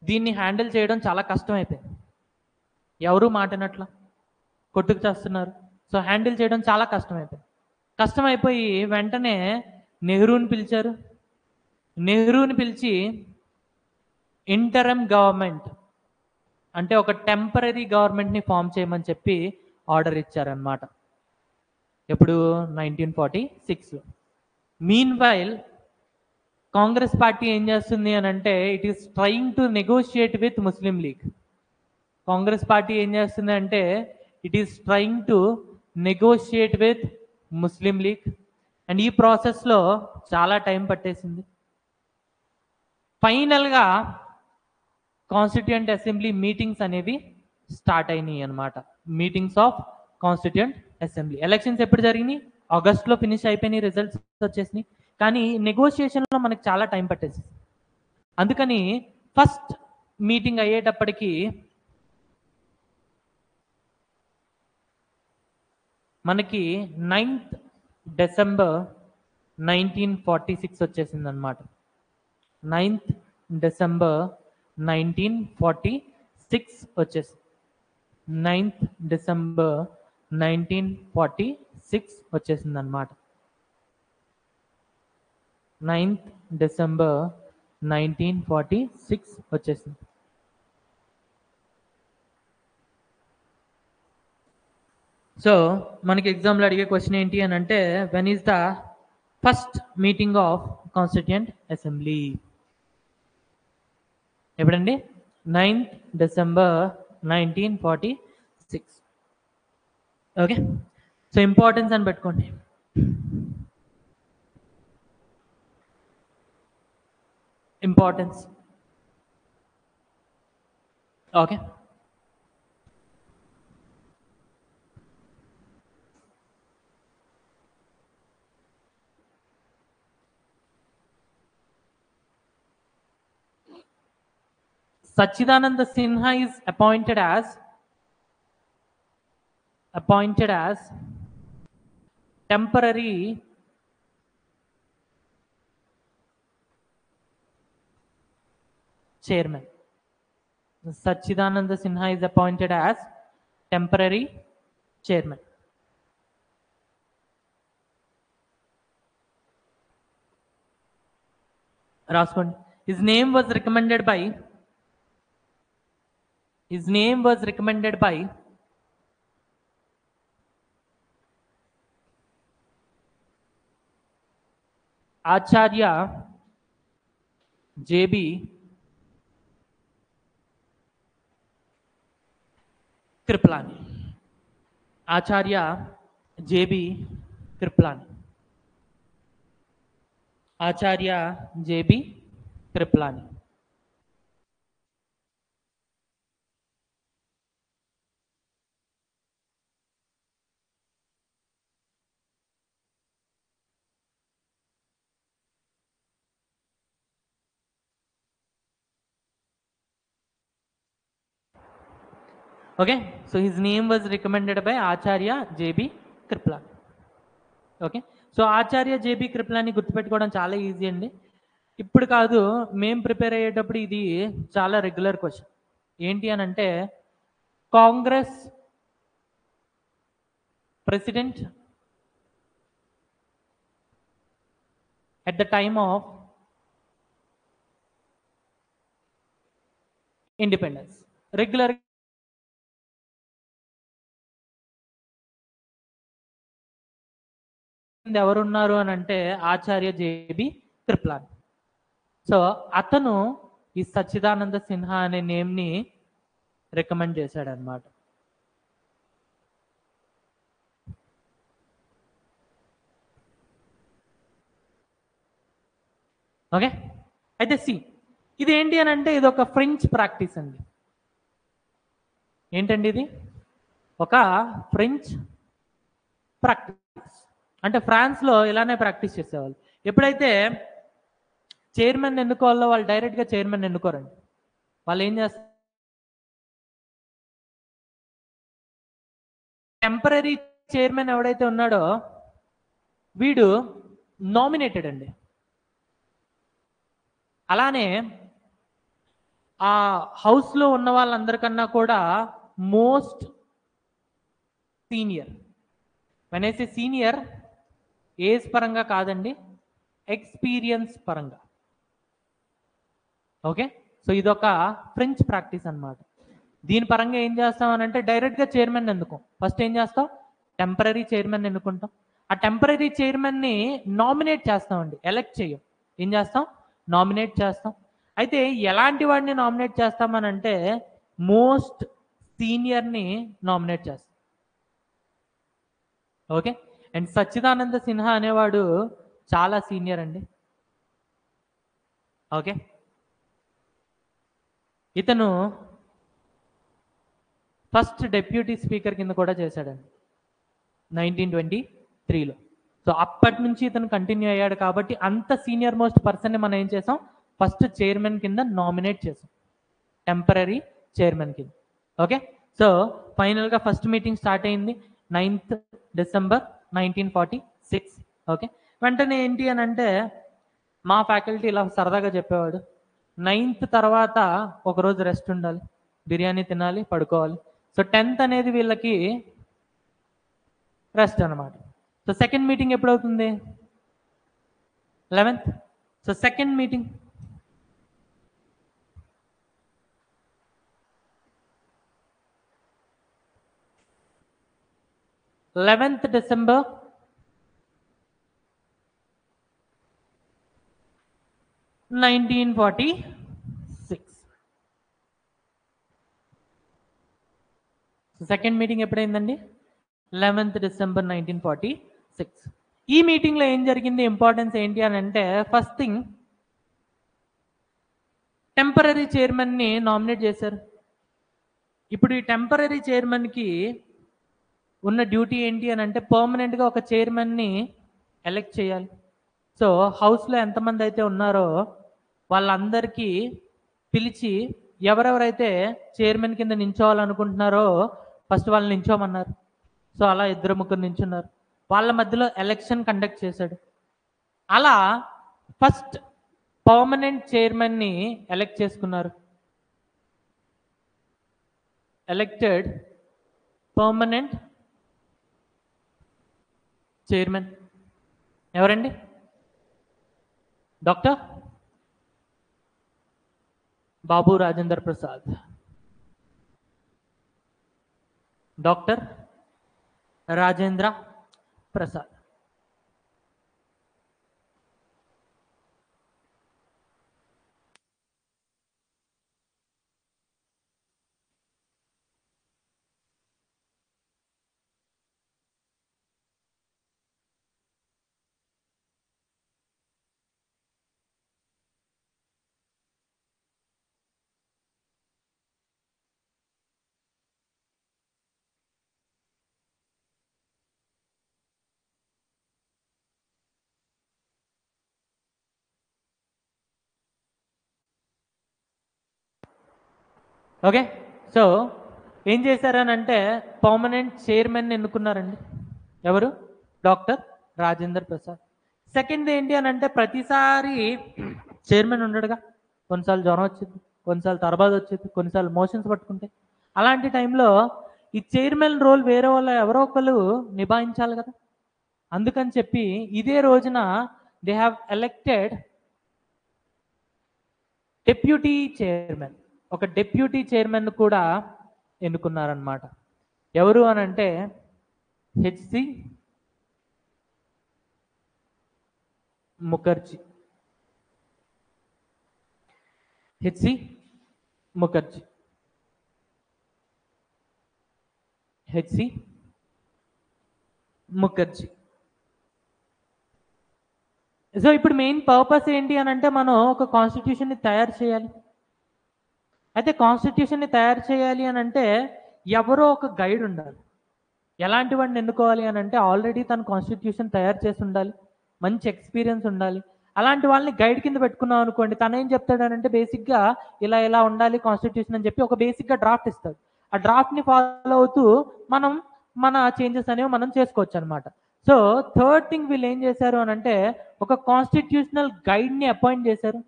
దీన్ని హ్యాండిల్ చేయడం చాలా కష్టం అయిపోయింది. ఎవరూ మాటినట్ల కొట్టుకు చేస్తున్నారు. సో హ్యాండిల్ చేయడం చాలా కష్టమైపోయింది. కష్టమైపోయి వెంటనే నెహ్రూని పిలిచారు. నెహ్రూని పిలిచి ఇంటరమ్ గవర్నమెంట్ అంటే ఒక టెంపరీ గవర్నమెంట్ని ఫామ్ చేయమని చెప్పి ఆర్డర్ ఇచ్చారనమాట. ఎప్పుడు 1946. మీన్ వైల్ కాంగ్రెస్ పార్టీ ఏం చేస్తుంది అని అంటే it is trying to negotiate with Muslim league. Congress party ఏం చేస్తుంది అంటే it is trying to negotiate with Muslim league. And ఈ ప్రాసెస్లో చాలా టైం పట్టేసింది. ఫైనల్గా కాన్స్టిట్యూయెంట్ అసెంబ్లీ మీటింగ్స్ అనేవి స్టార్ట్ అయినాయి అనమాట. Meetings of constituent assembly. Elections ఎప్పుడు జరిగినాయి? ఆగస్ట్లో ఫినిష్ అయిపోయినాయి, రిజల్ట్స్ వచ్చేసినాయి. కానీ నెగోషియేషన్లో మనకు చాలా టైం పట్టేసింది. అందుకని ఫస్ట్ మీటింగ్ అయ్యేటప్పటికి మనకి 9th డిసెంబర్ 1946 వచ్చేసింది అనమాట. 9th డిసెంబర్ 1946 వచ్చేసింది. 9th డిసెంబర్ 1946 వచ్చేసింది అనమాట. 9th డిసెంబర్ 1946 వచ్చేసింది. సో మనకి ఎగ్జామ్లో అడిగే క్వశ్చన్ ఏంటి అని అంటే when is the first meeting of constituent assembly? ఎప్పుడండి? 9th December 1946. Okay, so importance అని పెట్టుకోండి. Importance. Okay, Sachidananda Sinha is appointed as temporary chairman. Sachidananda Sinha is appointed as temporary chairman. రాసుకోండి. His name was recommended by Acharya J.B. Kripalani. Acharya J.B. Kripalani. Acharya J.B. Kripalani. Okay, so his name was recommended by Acharya J.B. Kripalani. Okay, so Acharya J B Kripalani గుర్తుపెట్టుకోవడం చాలా ఈజీ అండి. ఇప్పుడు కాదు, మేము ప్రిపేర్ అయ్యేటప్పుడు ఇది చాలా రెగ్యులర్ క్వశ్చన్. ఏంటి అని అంటే Congress president at the time of independence. Regular ఎవరున్నారు అని అంటే ఆచార్య జేబి కృప్లాని. సో అతను ఈ సచ్చిదానంద సిన్హా అనే నేమ్ని రికమెండ్ చేశాడు అనమాట. ఓకే, అయితే ఇది ఏంటి అని అంటే ఇది ఒక ఫ్రెంచ్ ప్రాక్టీస్ అండి. ఏంటండి ఇది? ఒక ఫ్రెంచ్ ప్రాక్టీస్. అంటే ఫ్రాన్స్లో ఇలానే ప్రాక్టీస్ చేసేవాళ్ళు. ఎప్పుడైతే చైర్మన్ ఎన్నుకోవాలో వాళ్ళు డైరెక్ట్గా చైర్మన్ ఎన్నుకోరండి. వాళ్ళు ఏం చేస్తారు, టెంపరీ చైర్మన్ ఎవడైతే ఉన్నాడో వీడు నామినేటెడ్ అండి. అలానే ఆ హౌస్లో ఉన్న వాళ్ళందరికన్నా కూడా మోస్ట్ సీనియర్, వెనేసే సీనియర్ ఏజ్ పరంగా కాదండి, ఎక్స్పీరియన్స్ పరంగా. ఓకే, సో ఇదొక ఫ్రెంచ్ ప్రాక్టీస్ అనమాట. దీని పరంగా ఏం చేస్తాం అని అంటే డైరెక్ట్గా చైర్మన్ ఎన్నుకోం. ఫస్ట్ ఏం చేస్తాం, టెంపరీ చైర్మన్ ఎన్నుకుంటాం. ఆ టెంపరీ చైర్మన్ని నామినేట్ చేస్తామండి, ఎలక్ట్ చేయం. ఏం చేస్తాం, నామినేట్ చేస్తాం. అయితే ఎలాంటి వాడిని నామినేట్ చేస్తామని అంటే మోస్ట్ సీనియర్ని నామినేట్ చేస్తాం. ఓకే, అండ్ సచ్చిదానంద సిన్హా అనేవాడు చాలా సీనియర్ అండి. ఓకే, ఇతను ఫస్ట్ డెప్యూటీ స్పీకర్ కింద కూడా చేశాడండి 1923లో. సో అప్పటి నుంచి ఇతను కంటిన్యూ అయ్యాడు కాబట్టి అంత సీనియర్ మోస్ట్ పర్సన్ని మనం ఏం చేసాం, ఫస్ట్ చైర్మన్ కింద నామినేట్ చేసాం, టెంపరీ చైర్మన్ కింద. ఓకే, సో ఫైనల్గా ఫస్ట్ మీటింగ్ స్టార్ట్ అయింది 9th December 1946. ఓకే, వెంటనే ఏంటి అని అంటే మా ఫ్యాకల్టీ ఇలా సరదాగా చెప్పేవాడు, 9th తర్వాత ఒకరోజు రెస్ట్ ఉండాలి, బిర్యానీ తినాలి, పడుకోవాలి. సో 10th అనేది వీళ్ళకి రెస్ట్ అనమాట. సో సెకండ్ మీటింగ్ ఎప్పుడవుతుంది, 11th. So second meeting 11th December 1946. Second meeting ఎప్పుడైందండి, 11th December 1946. ఈ మీటింగ్లో ఏం జరిగింది, ఇంపార్టెన్స్ ఏంటి అని అంటే ఫస్ట్ థింగ్ టెంపరీ చైర్మన్ని నామినేట్ చేశారు. ఇప్పుడు ఈ టెంపరీ చైర్మన్కి ఉన్న డ్యూటీ ఏంటి అని అంటే పర్మనెంట్గా ఒక చైర్మన్ని ఎలెక్ట్ చేయాలి. సో హౌస్లో ఎంతమంది అయితే ఉన్నారో వాళ్ళందరికీ పిలిచి ఎవరెవరైతే చైర్మన్ కింద నించోవాలనుకుంటున్నారో ఫస్ట్ వాళ్ళని నించోమన్నారు. సో అలా 2-3 నించున్నారు. వాళ్ళ మధ్యలో ఎలక్షన్ కండక్ట్ చేశాడు. అలా ఫస్ట్ పర్మనెంట్ చైర్మన్ని ఎలెక్ట్ చేసుకున్నారు. ఎలెక్టెడ్ పర్మనెంట్ చైర్మన్ ఎవరండి, doctor Babu Rajendra Prasad. Doctor Rajendra Prasad. Okay, so ఏం చేశారనంటే పర్మనెంట్ చైర్మన్ ఎన్నుకున్నారండి. ఎవరు, డాక్టర్ రాజేంద్ర ప్రసాద్. సెకండ్ ఏంటి అని అంటే ప్రతిసారి చైర్మన్ ఉండడుగా, కొన్నిసార్లు జ్వరం వచ్చింది, కొన్నిసార్లు తర్వాత వచ్చింది, కొన్నిసార్లు మోషన్స్ పట్టుకుంటే, అలాంటి టైంలో ఈ చైర్మన్ రోల్ వేరే వాళ్ళు ఎవరో ఒకరు నిభాయించాలి కదా. అందుకని చెప్పి ఇదే రోజున they have elected deputy chairman. ఒక డిప్యూటీ చైర్మన్ కూడా ఎన్నుకున్నారనమాట. ఎవరు అని అంటే H C Mukherjee. H C Mukherjee. H C Mukherjee. So ఇప్పుడు మెయిన్ పర్పస్ ఏంటి అని అంటే మనం ఒక కాన్స్టిట్యూషన్ని తయారు చేయాలి. అయితే కాన్స్టిట్యూషన్ని తయారు చేయాలి అని అంటే ఎవరో ఒక గైడ్ ఉండాలి. ఎలాంటి వాడిని ఎన్నుకోవాలి అని అంటే ఆల్రెడీ తను కాన్స్టిట్యూషన్ తయారు చేసి ఉండాలి, మంచి ఎక్స్పీరియన్స్ ఉండాలి. అలాంటి వాళ్ళని గైడ్ కింద పెట్టుకున్నాం అనుకోండి, తను ఏం చెప్తాడనంటే బేసిక్గా ఇలా ఇలా ఉండాలి కాన్స్టిట్యూషన్ అని చెప్పి ఒక బేసిక్గా డ్రాఫ్ట్ ఇస్తాడు. ఆ డ్రాఫ్ట్ని ఫాలో అవుతూ మనం మన చేంజెస్ అనేవి మనం చేసుకోవచ్చు అనమాట. సో థర్డ్ థింగ్ వీళ్ళు ఏం చేశారు అని అంటే ఒక కాన్స్టిట్యూషనల్ గైడ్ని అపాయింట్ చేశారు.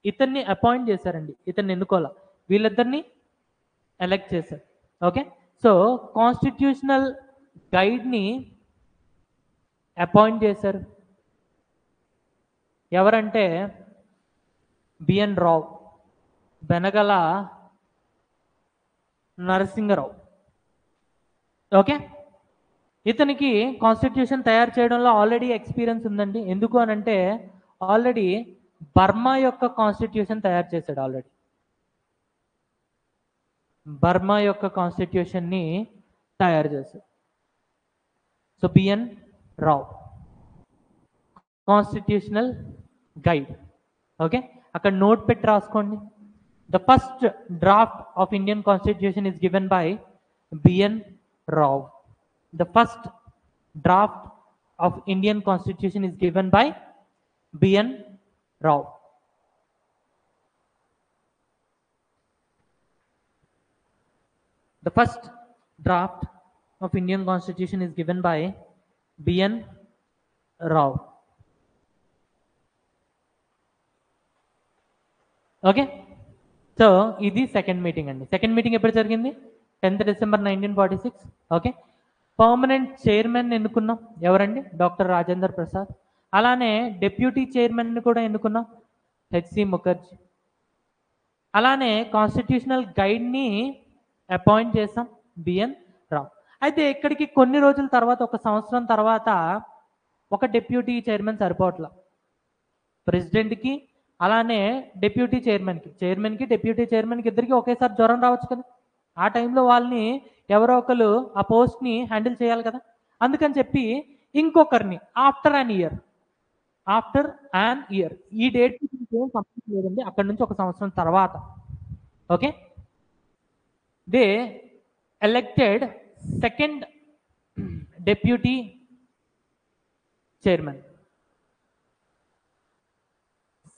ఇతన్ని అపాయింట్ చేశారండి, ఇతన్ని ఎన్నుకోవాల, వీళ్ళిద్దరిని ఎలెక్ట్ చేశారు. ఓకే, సో కాన్స్టిట్యూషనల్ గైడ్ని అపాయింట్ చేశారు. ఎవరంటే బిఎన్ రావు, బెనగల నరసింగరావు. ఓకే, ఇతనికి కాన్స్టిట్యూషన్ తయారు చేయడంలో ఆల్రెడీ ఎక్స్పీరియన్స్ ఉందండి. ఎందుకు అని అంటే ఆల్రెడీ బర్మా యొక్క కాన్స్టిట్యూషన్ తయారు చేశాడు. ఆల్రెడీ బర్మా యొక్క కాన్స్టిట్యూషన్ని తయారు చేశాడు. So B N Rau constitutional guide. Okay, అక్కడ నోట్ పెట్టి రాసుకోండి. The first draft of Indian constitution is given by B N Rau. The first draft of Indian constitution is given by B N Rau. The first draft of Indian Constitution is given by B.N. Rao. Okay, so ఇది సెకండ్ మీటింగ్ అండి. సెకండ్ మీటింగ్ ఎప్పుడు జరిగింది? 10th December 1946. Okay, permanent chairman ఎన్నుకున్నాం. ఎవరండి? డాక్టర్ రాజేంద్ర ప్రసాద్. అలానే డిప్యూటీ చైర్మన్ కూడా ఎన్నుకున్నాం, హెచ్సి ముఖర్జీ. అలానే కాన్స్టిట్యూషనల్ గైడ్ని అపాయింట్ చేసాం, బిఎన్ రావు. అయితే ఇక్కడికి కొన్ని రోజుల తర్వాత, ఒక సంవత్సరం తర్వాత ఒక డిప్యూటీ చైర్మన్ సరిపోవట్లా ప్రెసిడెంట్కి, అలానే డిప్యూటీ చైర్మన్కి డిప్యూటీ చైర్మన్కి ఇద్దరికి ఒకేసారి జ్వరం రావచ్చు కదా. ఆ టైంలో వాళ్ళని ఎవరో ఒకరు ఆ పోస్ట్ని హ్యాండిల్ చేయాలి కదా. అందుకని చెప్పి ఇంకొకరిని ఆఫ్టర్ అన్ ఇయర్, ఈ డేట్ ఏం సంబంధం లేదండి, అక్కడ నుంచి ఒక సంవత్సరం తర్వాత. Okay, they elected second deputy chairman.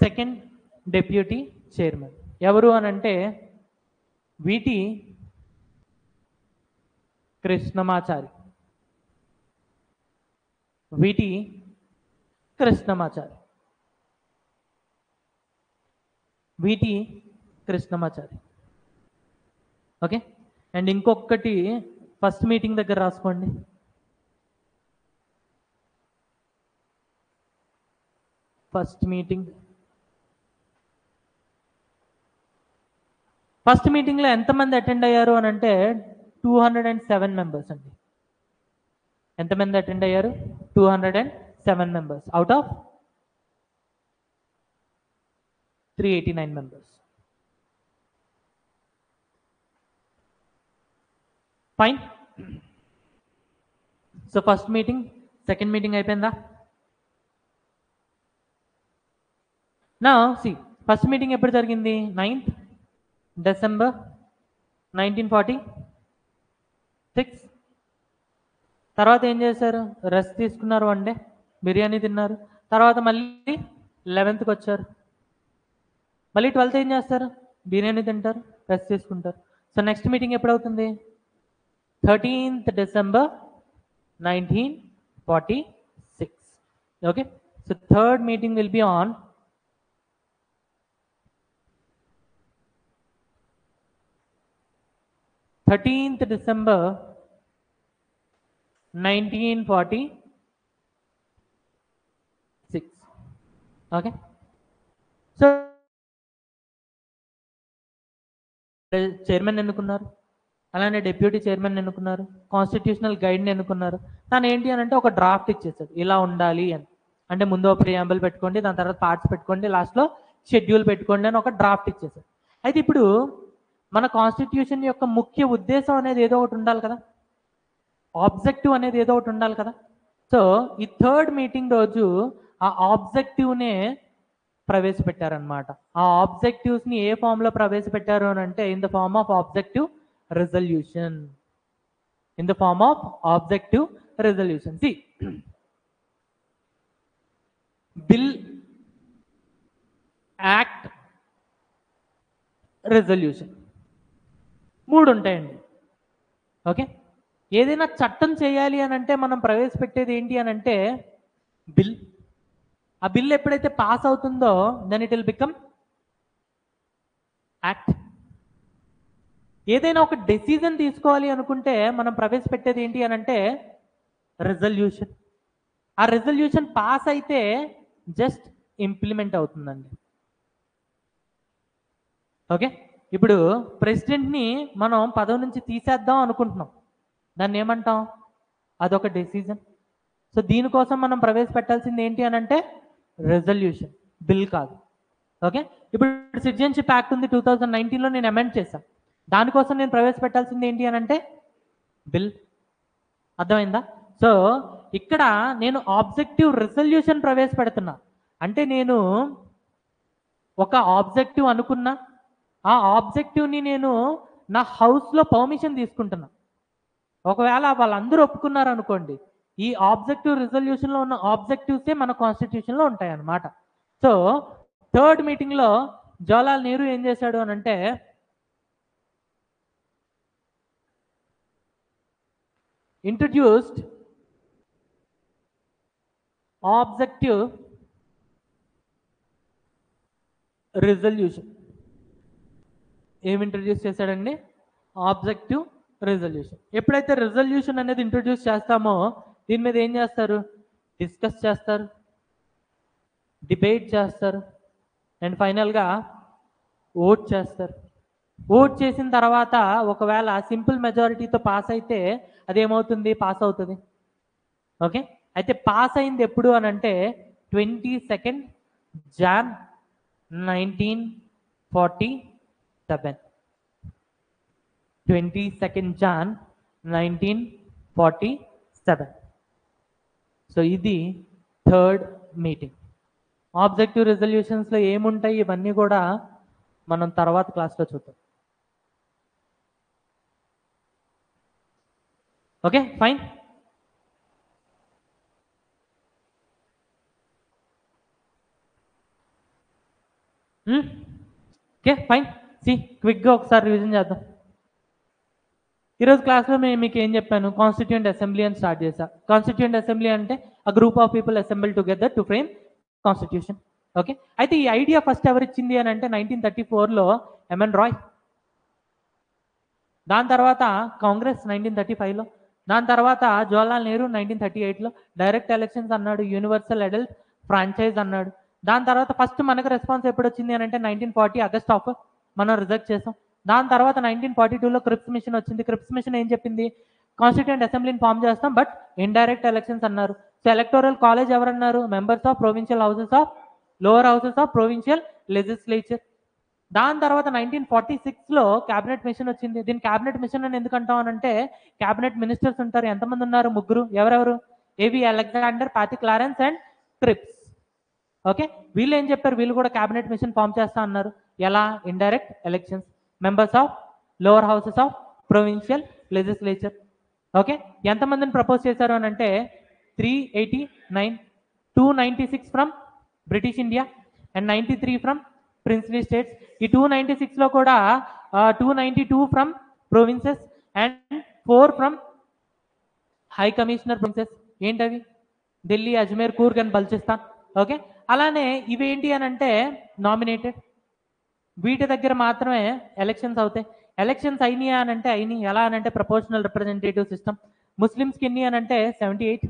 Second deputy chairman ఎవరు అని అంటే విటి కృష్ణమాచారి. విటి కృష్ణమాచారి. విటి కృష్ణమాచారి. ఓకే, అండ్ ఇంకొకటి ఫస్ట్ మీటింగ్ దగ్గర రాసుకోండి. ఫస్ట్ మీటింగ్లో ఎంతమంది అటెండ్ అయ్యారు అని అంటే 207 మెంబర్స్ అండి. ఎంతమంది అటెండ్ అయ్యారు? 207 members out of 389 members. Fine. So first meeting, second meeting అయిపోయిందా? నా సి ఫస్ట్ మీటింగ్ ఎప్పుడు జరిగింది? 9th December 1946. తర్వాత ఏం చేశారు? రెస్ట్ తీసుకున్నారు, 1 day బిర్యానీ తిన్నారు. తర్వాత మళ్ళీ 11th వచ్చారు. మళ్ళీ 12th ఏం చేస్తారు? బిర్యానీ తింటారు, రెస్ట్ తీసుకుంటారు. సో నెక్స్ట్ మీటింగ్ ఎప్పుడు అవుతుంది? 13th December 1946. Okay, so third meeting will be on 13th December 1946. Okay, so chairman ఎన్నుకున్నారు, అలానే డిప్యూటీ చైర్మన్ ఎన్నుకున్నారు, కాన్స్టిట్యూషనల్ గైడ్ని ఎన్నుకున్నారు. తను ఏంటి అని అంటే ఒక డ్రాఫ్ట్ ఇచ్చేసాడు, ఇలా ఉండాలి అని. అంటే ముందు ప్రియాంబుల్ పెట్టుకోండి, దాని తర్వాత పార్ట్స్ పెట్టుకోండి, లాస్ట్లో షెడ్యూల్ పెట్టుకోండి అని ఒక డ్రాఫ్ట్ ఇచ్చేసాడు. అయితే ఇప్పుడు మన కాన్స్టిట్యూషన్ యొక్క ముఖ్య ఉద్దేశం అనేది ఏదో ఒకటి ఉండాలి కదా, ఆబ్జెక్టివ్ అనేది ఏదో ఒకటి ఉండాలి కదా. సో ఈ థర్డ్ మీటింగ్ రోజు ఆ ఆబ్జెక్టివ్నే ప్రవేశపెట్టారనమాట. ఆ ఆబ్జెక్టివ్స్ని ఏ ఫామ్లో ప్రవేశపెట్టారు అని అంటే in the form of objective resolution. In the form of objective resolution. See bill, act, resolution 3 ఉంటాయండి. ఓకే, ఏదైనా చట్టం చేయాలి అని అంటే మనం ప్రవేశపెట్టేది ఏంటి అని అంటే బిల్. ఆ బిల్ ఎప్పుడైతే పాస్ అవుతుందో then it will become act. ఏదైనా ఒక డెసిజన్ తీసుకోవాలి అనుకుంటే మనం ప్రవేశపెట్టేది ఏంటి అని అంటే రెజల్యూషన్. ఆ రెజల్యూషన్ పాస్ అయితే జస్ట్ ఇంప్లిమెంట్ అవుతుందండి. ఓకే, ఇప్పుడు ప్రెసిడెంట్ని మనం పదవి నుంచి తీసేద్దాం అనుకుంటున్నాం, దాన్ని ఏమంటాం? అదొక డెసిజన్. సో దీనికోసం మనం ప్రవేశపెట్టాల్సింది ఏంటి అని అంటే రెజల్యూషన్, బిల్ కాదు. ఓకే, ఇప్పుడు సిటిజన్షిప్ యాక్ట్ ఉంది 2019లో, నేను అమెండ్ చేశాను. దానికోసం నేను ప్రవేశపెట్టాల్సింది ఏంటి అని అంటే బిల్. అర్థమైందా? సో ఇక్కడ నేను ఆబ్జెక్టివ్ రెజల్యూషన్ ప్రవేశపెడుతున్నా అంటే నేను ఒక ఆబ్జెక్టివ్ అనుకున్నా, ఆ ఆబ్జెక్టివ్ని నేను నా హౌస్లో పర్మిషన్ తీసుకుంటున్నా. ఒకవేళ వాళ్ళందరూ ఒప్పుకున్నారు అనుకోండి, ఈ ఆబ్జెక్టివ్ రిజల్యూషన్లో ఉన్న ఆబ్జెక్టివ్సే మన కాన్స్టిట్యూషన్లో ఉంటాయి అన్నమాట. సో థర్డ్ మీటింగ్లో జవహర్లాల్ నెహ్రూ ఏం చేశాడు అని అంటే ఇంట్రడ్యూస్డ్ ఆబ్జెక్టివ్ రిజల్యూషన్. ఏమి ఇంట్రడ్యూస్ చేశాడండి? Objective resolution. ఎప్పుడైతే రిజల్యూషన్ అనేది ఇంట్రడ్యూస్ చేస్తామో దీని మీద ఏం చేస్తారు? డిస్కస్ చేస్తారు, డిబేట్ చేస్తారు, అండ్ ఫైనల్గా ఓట్ చేస్తారు. ఓట్ చేసిన తర్వాత ఒకవేళ సింపుల్ మెజారిటీతో పాస్ అయితే అదేమవుతుంది? పాస్ అవుతుంది. ఓకే, అయితే పాస్ అయింది ఎప్పుడు అని అంటే 22 జాన్ 1947. 22 జాన్ 1947. సో ఇది థర్డ్ మీటింగ్. ఆబ్జెక్టివ్ రెజల్యూషన్స్లో ఏముంటాయి ఇవన్నీ కూడా మనం తర్వాత క్లాస్లో చూద్దాం. Okay fine. Okay fine. See క్విక్గా ఒకసారి రివిజన్ చేద్దాం. ఈరోజు క్లాస్లో మీకు ఏం చెప్పాను? కాన్స్టిట్యూయెంట్ అసెంబ్లీ అని స్టార్ట్ చేశా. కాన్స్టిట్యూయెంట్ అసెంబ్లీ అంటే a group of people assemble together to frame constitution. Okay, అయితే ఈ ఐడియా ఫస్ట్ ఎవరు ఇచ్చింది అని అంటే 1934లో ఎంఎన్ రాయ్. దాని తర్వాత కాంగ్రెస్ 1935లో, దాని తర్వాత జవహర్లాల్ నెహ్రూ 1938లో డైరెక్ట్ ఎలక్షన్స్ అన్నాడు, యూనివర్సల్ అడల్ట్ ఫ్రాంచైజ్ అన్నాడు. దాని తర్వాత ఫస్ట్ మనకు రెస్పాన్స్ ఎప్పుడు వచ్చింది అని అంటే 1940 ఆగస్ట్ ఆఫ్ మనం రిజెక్ట్ చేసాం. దాని తర్వాత 1942లో క్రిప్స్ మిషన్ వచ్చింది. క్రిప్స్ మిషన్ ఏం చెప్పింది? కాన్స్టిట్యూయెంట్ అసెంబ్లీని ఫామ్ చేస్తాం బట్ ఇండైరెక్ట్ ఎలక్షన్స్ అన్నారు. సో ఎలక్టోరల్ కాలేజ్ ఎవరన్నారు? Members of provincial houses of lower houses of provincial legislature. దాని తర్వాత 1946లో క్యాబినెట్ మిషన్ వచ్చింది. దీని క్యాబినెట్ మిషన్ అని ఎందుకు అంటాం అంటే క్యాబినెట్ మినిస్టర్స్ ఉంటారు. ఎంతమంది ఉన్నారు? 3. ఎవరెవరు? ఏవి అలెగ్జాండర్, పాతి క్లారెన్స్ అండ్ క్రిప్స్. ఓకే, వీళ్ళు ఏం చెప్పారు? వీళ్ళు కూడా క్యాబినెట్ మిషన్ ఫామ్ చేస్తా అన్నారు. ఎలా? Indirect elections, members of lower houses of provincial legislature. Okay, ఎంతమందిని ప్రపోజ్ చేశారు అని అంటే 389, 296 from British India and 93 from princely states. ఈ 296లో కూడా 292 from provinces and 4 from high commissioner provinces. ఏంటవి? ఢిల్లీ, అజ్మీర్, కూర్గ్ అండ్ బల్చిస్తాన్. ఓకే, అలానే ఇవేంటి అని అంటే నామినేటెడ్. వీటి దగ్గర మాత్రమే ఎలక్షన్స్ అవుతాయి. ఎలక్షన్స్ అయినాయి అని అంటే అయినాయి. ఎలా అని అంటే ప్రపోర్షనల్ రిప్రజెంటేటివ్ సిస్టమ్. ముస్లిమ్స్కి ఎన్ని అని అంటే 78,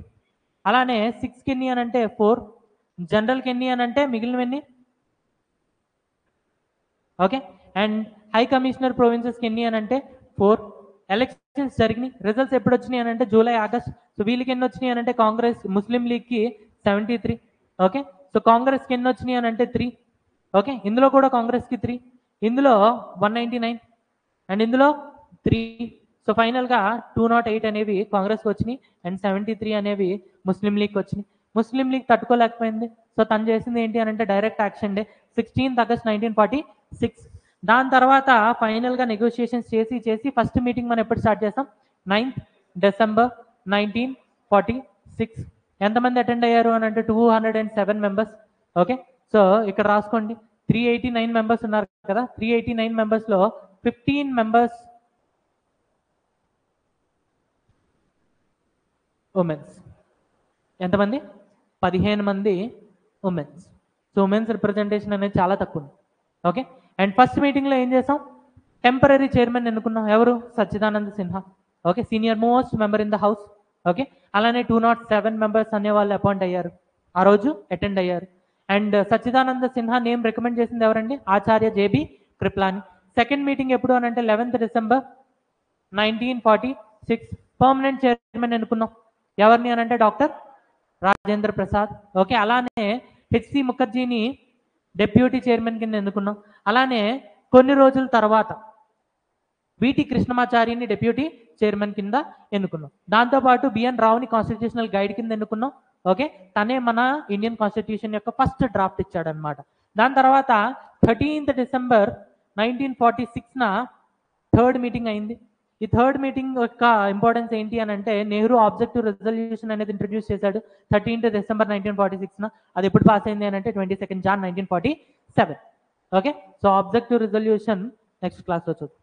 అలానే 6కి ఎన్ని అని అంటే 4, జనరల్కి ఎన్ని అని అంటే మిగిలినవన్నీ. ఓకే, అండ్ హై కమిషనర్ ప్రొవిన్సెస్కి ఎన్ని అని అంటే 4. ఎలక్షన్స్ జరిగినాయి, రిజల్ట్స్ ఎప్పుడు వచ్చినాయి అని అంటే జూలై ఆగస్ట్. సో వీళ్ళకి ఎన్ని వచ్చినాయి అని అంటే కాంగ్రెస్ ముస్లిం లీగ్కి 73. ఓకే, సో కాంగ్రెస్కి ఎన్ని వచ్చినాయి అని అంటే 3. ఓకే, ఇందులో కూడా కాంగ్రెస్కి 3, ఇందులో 199 అండ్ ఇందులో 3. సో ఫైనల్గా 208 అనేవి కాంగ్రెస్కి వచ్చినాయి అండ్ 73 అనేవి ముస్లిం లీగ్కి వచ్చినాయి. ముస్లిం లీగ్ తట్టుకోలేకపోయింది. సో తను చేసింది ఏంటి అని అంటే direct action day 16th August 1946. దాని తర్వాత ఫైనల్గా నెగోషియేషన్స్ చేసి ఫస్ట్ మీటింగ్ మనం ఎప్పుడు స్టార్ట్ చేస్తాం? 9th December 1946. ఎంతమంది అటెండ్ అయ్యారు అని అంటే 207 మెంబర్స్. ఓకే, సో ఇక్కడ రాసుకోండి, 389 మెంబర్స్ ఉన్నారు కదా, 389 మెంబర్స్లో 15 మెంబర్స్ ఉమెన్స్. ఎంతమంది? 15 మంది ఉమెన్స్. సో ఉమెన్స్ రిప్రజెంటేషన్ అనేది చాలా తక్కువ ఉంది. ఓకే, అండ్ ఫస్ట్ మీటింగ్లో ఏం చేసాం? టెంపరీ చైర్మన్ ఎన్నుకున్నాం. ఎవరు? Sachchidananda Sinha. Okay, senior most member in the house. Okay, అలానే 207 మెంబర్స్ అనే వాళ్ళు అపాయింట్ అయ్యారు, ఆ రోజు అటెండ్ అయ్యారు. And Sachchidananda Sinha name recommend చేసింది ఎవరండి? ఆచార్య జేబీ కృప్లాని. సెకండ్ మీటింగ్ ఎప్పుడు అని అంటే 11th December 1946. Permanent chairman ఎన్నుకున్నాం. ఎవరిని అని అంటే డాక్టర్ రాజేంద్ర ప్రసాద్. ఓకే, అలానే హెచ్సి ముఖర్జీని డెప్యూటీ చైర్మన్ కింద ఎన్నుకున్నాం. అలానే కొన్ని రోజుల తర్వాత విటి కృష్ణమాచారిని డెప్యూటీ చైర్మన్ కింద ఎన్నుకున్నాం. దాంతోపాటు బిఎన్ రావుని కాన్స్టిట్యూషనల్ గైడ్ కింద ఎన్నుకున్నాం. ఓకే, తనే మన ఇండియన్ కాన్స్టిట్యూషన్ యొక్క ఫస్ట్ డ్రాఫ్ట్ ఇచ్చాడనమాట. దాని తర్వాత 13th December 1946న థర్డ్ మీటింగ్ అయింది. ఈ థర్డ్ మీటింగ్ యొక్క ఇంపార్టెన్స్ ఏంటి అని అంటే నెహ్రూ ఆబ్జెక్టివ్ రెజల్యూషన్ అనేది ఇంట్రడ్యూస్ చేశాడు 13th December 1946న. అది ఎప్పుడు పాస్ అయింది అని అంటే 22nd Jan 1947. Okay, so objective resolution next క్లాస్లో చూద్దాం.